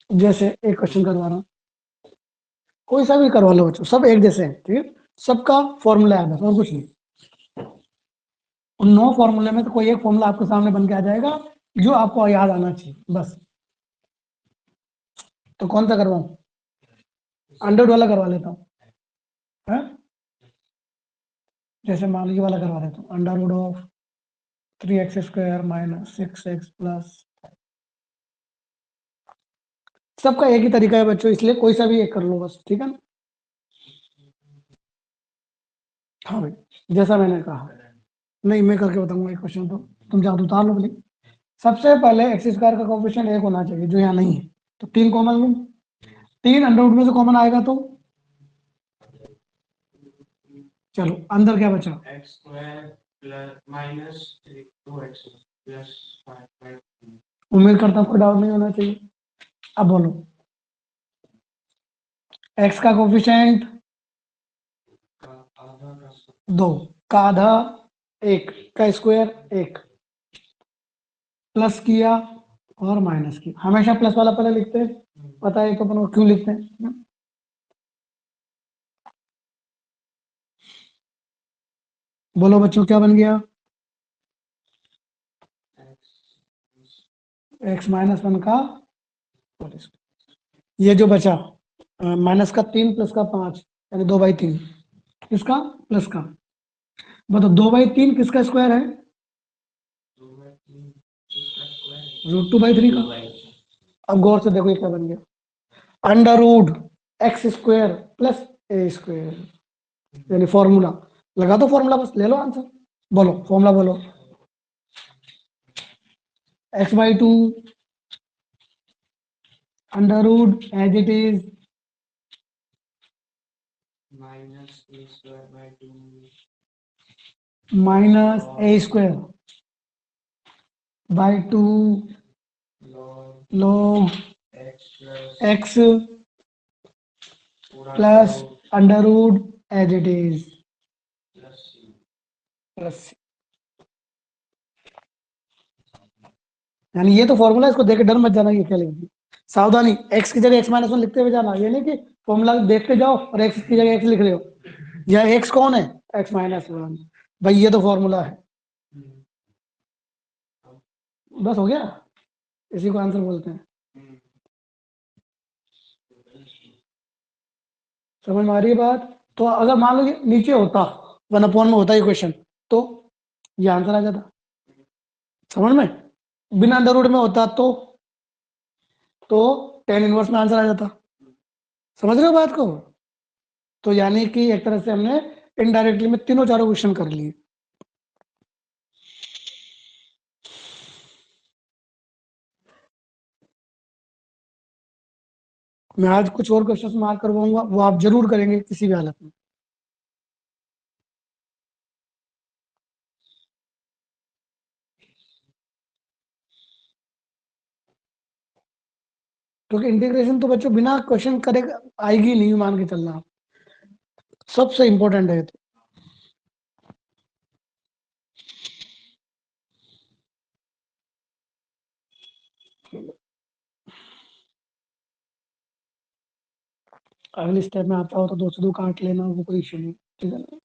[SPEAKER 1] जैसे एक क्वेश्चन करवा रहा हूँ, कोई सा भी करवा लो बच्चों, सब एक जैसे हैं, ठीक है, सबका फॉर्मूला है बस, और कुछ नहीं। उन 9 फॉर्मूले में तो कोई एक फॉर्मूला आपके सामने बन के आ जाएगा, जो आपको याद आना चाहिए, बस। तो कौन सा करवाऊं, अंडर वाला करवा लेता हूँ, है? जैसे मान लीजिए वाला करवा देता हूँ, under root of 3x² minus 6x plus, सबका एक ही तरीका है बच्चों, इसलिए कोई सा भी एक कर लो बस, ठीक है ना। हाँ भाई, जैसा मैंने कहा, नहीं मैं करके बताऊंगा एक क्वेश्चन, तो तुम याद उतार लो प्लीज। सबसे पहले एक्स स्क्वायर का कोफिशिएंट 1 होना चाहिए, जो यहाँ नहीं है, तो 3 कॉमन लूं, 3 अंडर रूट में से कॉमन आएगा तो चलो अंदर क्या बचा, उम्मीद करता हूँ कोई डाउट नहीं होना चाहिए। अब बोलो, एक्स का कोफिशिएंट 2 का आधा 1 का स्क्वायर 1, प्लस किया और माइनस किया, हमेशा प्लस वाला पहले लिखते हैं, पता है तो अपन को क्यों लिखते हैं। बोलो बच्चों क्या बन गया, x-1 का, ये जो बचा माइनस का 3 प्लस का 5, यानी 2/3, किसका, प्लस का। बताओ 2/3 किसका स्क्वायर है, √2/3 का। अब गौर से देखो ये क्या बन गया, under root x² plus a², यानी फॉर्मूला लगा दो, फॉर्मूला बस ले लो आंसर। बोलो फॉर्मूला बोलो, x/2 under root as it is minus a² by 2 log x plus under root as it is plus, यानी ये तो फॉर्मूला, इसको देख के डर मत जाना ये क्या लिख दिया। सावधानी, x की जगह x-1 लिखते हुए जाना, ये नहीं कि फॉर्मूला देखते जाओ और x की जगह x लिख रहे हो। यह x कौन है? x-1। भाई ये तो फॉर्मूला है। बस हो गया, इसी को आंसर बोलते हैं। समझ में आ रही है बात? तो अगर मान लो ये नीचे होता, 1/में होता ये क्वेश्चन, तो ये आंसर आ जाता। समझ में? बिना अंडर रूट में होता तो tan इनवर्स में आंसर आ जाता। समझ रहे हो बात को? तो यानी कि एक तरह से हमने इनडायरेक्टली में तीनों चारों क्वेश्चन कर लिए। मैं आज कुछ और क्वेश्चन मार्क करवाऊंगा, वो आप जरूर करेंगे किसी भी हालत में। क्योंकि इंटीग्रेशन तो बच्चों बिना क्वेश्चन करे आएगी नहीं, मान के चलना, सबसे इंपॉर्टेंट है। तो अगली स्टेप में आता हो तो 2 से 2 काट लेना, वो कोई इश्यू नहीं, ठीक है ना?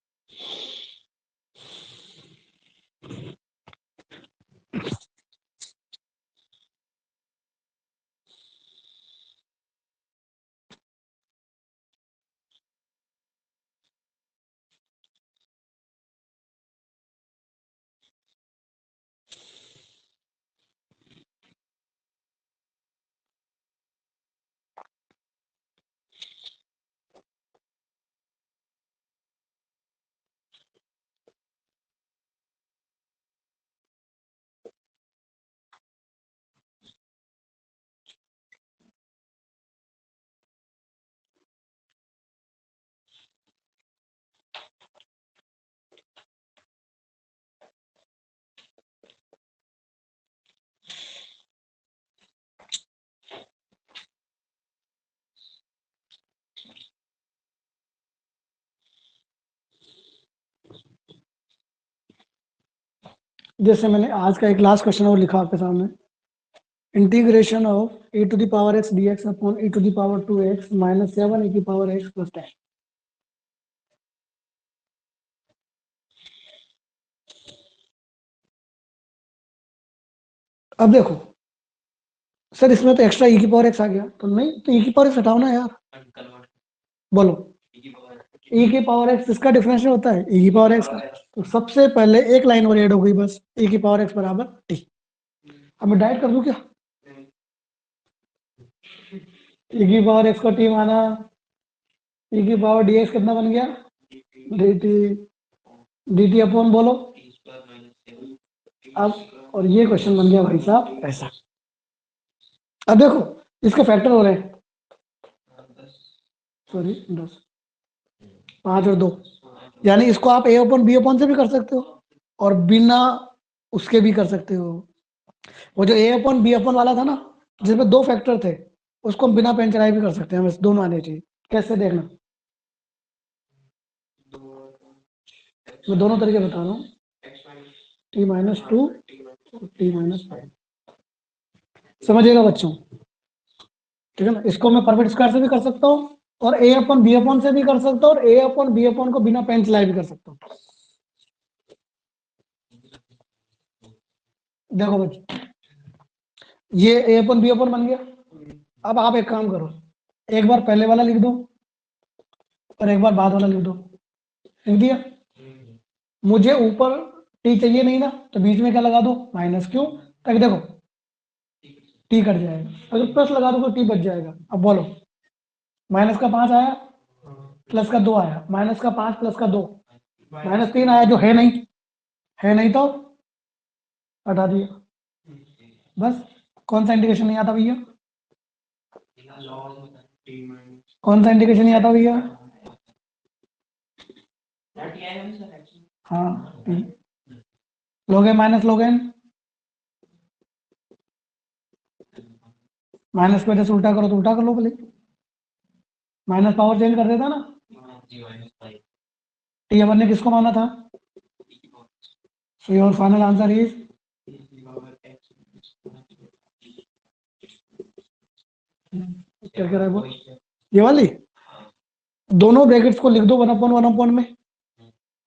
[SPEAKER 1] जैसे मैंने आज का एक लास्ट क्वेश्चन और लिखा आपके सामने, integration of e⁻x dx upon e⁻2x minus 7 e⁻x plus 10। अब देखो सर, इसमें तो एक्स्ट्रा e⁻x आ गया, तो नहीं, तो e⁻x हटाओ ना यार, बोलो। e⁻x इसका डिफरेंशियल होता है e⁻x का, तो सबसे पहले एक लाइन और ऐड हो गई बस, e⁻x बराबर t। अब मैं डायरेक्ट कर दूं क्या? e⁻x को t माना, e⁻dx कितना बन गया? dt, dt अपॉन बोलो। अब और ये क्वेश्चन बन गया भाई साहब ऐसा। अब देखो इसके फैक्टर हो रहे हैं, सॉरी 10, 5 और 2, यानी इसको आप a अपॉन b अपॉन से भी कर सकते हो और बिना उसके भी कर सकते हो। वो जो a अपॉन b अपॉन वाला था ना, जिसमें 2 फैक्टर थे, उसको हम बिना पेन चलाए भी कर सकते हैं, बस दोनों आने चाहिए। कैसे देखना, मैं दोनों तरीके बता रहा हूँ, t-2 t-5, समझिएगा बच्चों, ठीक है ना? इसको मैं परफेक्ट स्क्वायर से भी कर सकता हूँ और a अपॉन b अपॉन से भी कर सकता हूँ और a अपॉन b अपॉन को बिना पेन चलाए भी कर सकता हूँ। देखो बच्चों, ये a अपॉन b अपॉन बन गया। अब आप एक काम करो, एक बार पहले वाला लिख दो और एक बार बाद वाला लिख दो, लिख दिया। मुझे ऊपर टी चाहिए नहीं ना, तो बीच में क्या लगा दो, माइनस, क्यों? ताकि देखो टी कट जाएगा, अगर प्लस लगा दो तो टी बच जाएगा। अब बोलो, माइनस का 5 आया, प्लस का 2 आया, माइनस का 5 प्लस का 2, -3 आया, जो है नहीं तो हटा दिया। बस, कौन सा इंडिकेशन नहीं आता भैया? कौन सा इंडिकेशन नहीं आता भैया? हाँ, लोगे माइनस लोगेन, माइनस की वजह से उल्टा करो तो उल्टा कर लो भले, माइनस पावर चेंज कर देता ना। टी अपन ने किसको माना था? So your final answer is क्या कह रहा है वो, ये वाली। दोनों ब्रैकेट्स को लिख दो 1/1 में,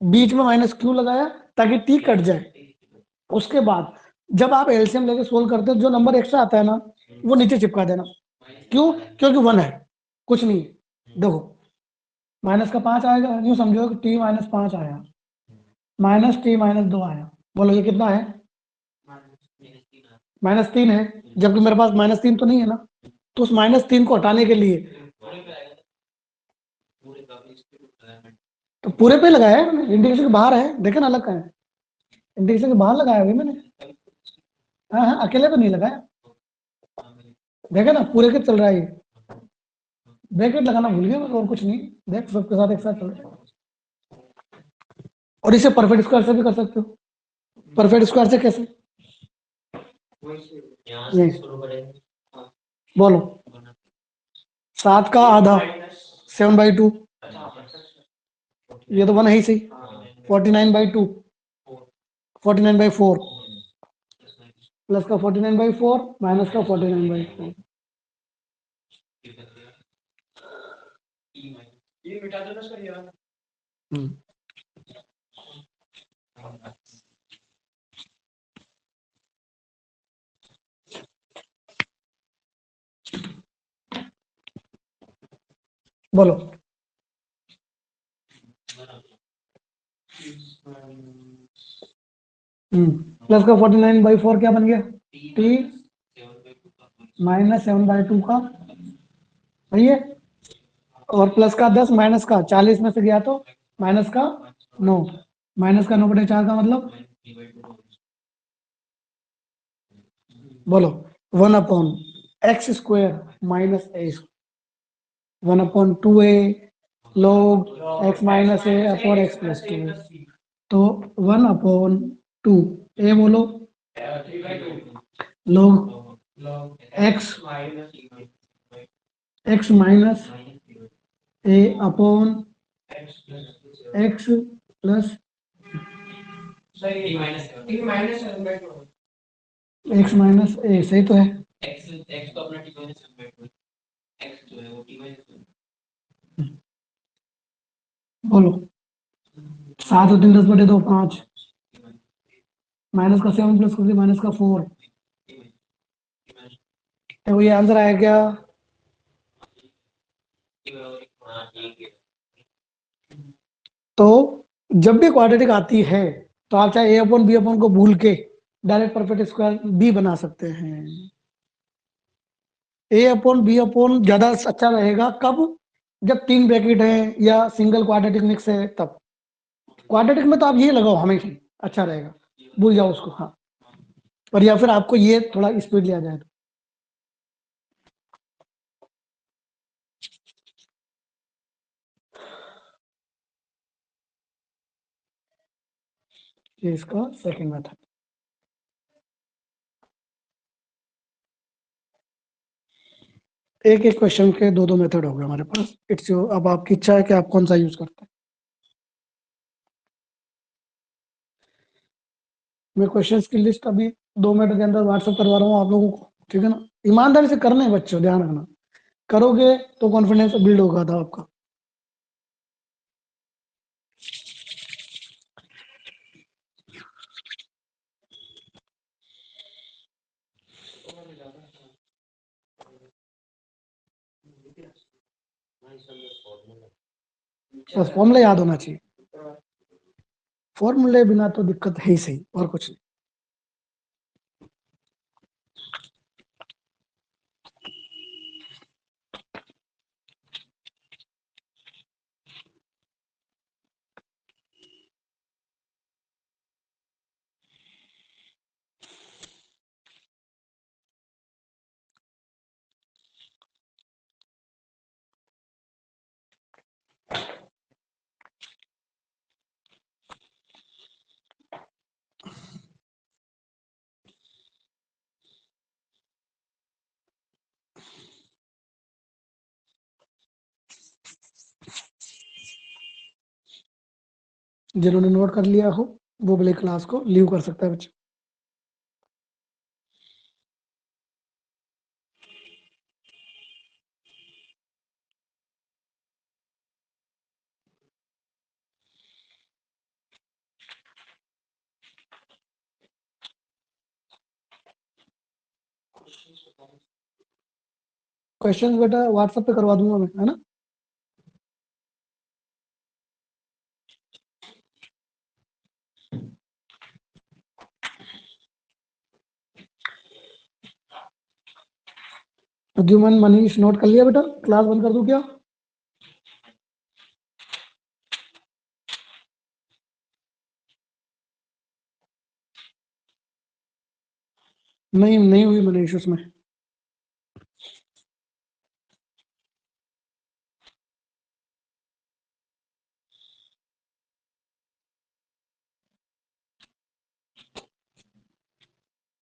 [SPEAKER 1] बीच में माइनस क्यों लगाया? ताकि टी कट जाए। उसके बाद जब आप एलसीएम लेके सोल्व करते हो, जो नंबर एक्स्ट्रा आता है ना वो नीचे चिपका देना। क्यों? क्योंकि 1 है, कुछ नहीं है। देखो माइनस का 5 आएगा, यूं समझो कि टी माइनस 5 आया, माइनस टी माइनस 2 आया। बोलो ये कितना है? -3 है, जबकि मेरे पास -3 तो नहीं है ना। तो उस -3 को हटाने के लिए तो पूरे पे लगाया है मैंने, इंडिकेशन के बाहर है, देखे ना अलग का है, इंडिकेशन के बाहर लगाया है मैंने। हाँ हाँ, अकेले पे नहीं लगाया, देखे ना पूरे के चल रहा है ये। ब्रैकेट लगाना भूल गया मैं, और कुछ नहीं। देख सबके साथ एक साथ चल रहा है। और इसे परफेक्ट स्क्वायर से भी कर सकते हो। परफेक्ट स्क्वायर से कैसे? ये बोलो, 7 का आधा 7/2, ये तो 1 है ही सही। 49/2, 49/4 प्लस का 49/4 माइनस का 49/4।
[SPEAKER 2] ये मिटा दो ना सर यार।
[SPEAKER 1] बोलो प्लस का 49/4 क्या बन गया? टी माइनस 7/2 का, सही है। और प्लस का 10 माइनस का 40 में से गया तो माइनस का 9, माइनस का 9/4 का मतलब बोलो 1/x² minus a, 1/2a log x minus a upon x plus 2a। तो 1/2 a बोलो log x minus a upon x plus x minus a, सही तो है। बोलो 7 और 3 10/2 5, माइनस का 7 प्लस का 3 माइनस का 4। तो ये आंसर आया क्या? तो जब भी क्वाड्रेटिक आती है तो आप चाहे a/b को भूल के डायरेक्ट परफेक्ट स्क्वायर b बना सकते हैं। a/b ज्यादा अच्छा रहेगा कब? जब 3 ब्रैकेट है या सिंगल क्वाड्रेटिक मिक्स है तब। क्वाड्रेटिक में तो आप ये लगाओ हमेशा, अच्छा रहेगा, भूल जाओ उसको। हाँ, और या फिर आपको ये थोड़ा स्पीड लिया जाए तो। ये इसका सेकंड मेथड। एक एक क्वेश्चन के दो दो मेथड हो गए हमारे पास। इट्स अब आपकी इच्छा है कि आप कौन सा यूज करते हैं। मैं क्वेश्चंस की लिस्ट अभी 2 मिनट के अंदर व्हाट्सएप करवा रहा हूँ आप लोगों को, ठीक है ना। ईमानदारी से करने हैं बच्चों, ध्यान रखना, करोगे तो कॉन्फिडेंस बिल्ड होगा था आपका। बस फॉर्मूला याद होना चाहिए, फॉर्मूले बिना तो दिक्कत है ही सही, और कुछ नहीं। जिन्होंने नोट कर लिया हो वो भले क्लास को लीव कर सकता है बच्चा। क्वेश्चंस बेटा व्हाट्सएप पे करवा दूंगा मैं, है ना। प्रद्युमन, मनीष नोट कर लिया बेटा, क्लास बंद कर दूं क्या? नहीं हुई मनीष उसमें।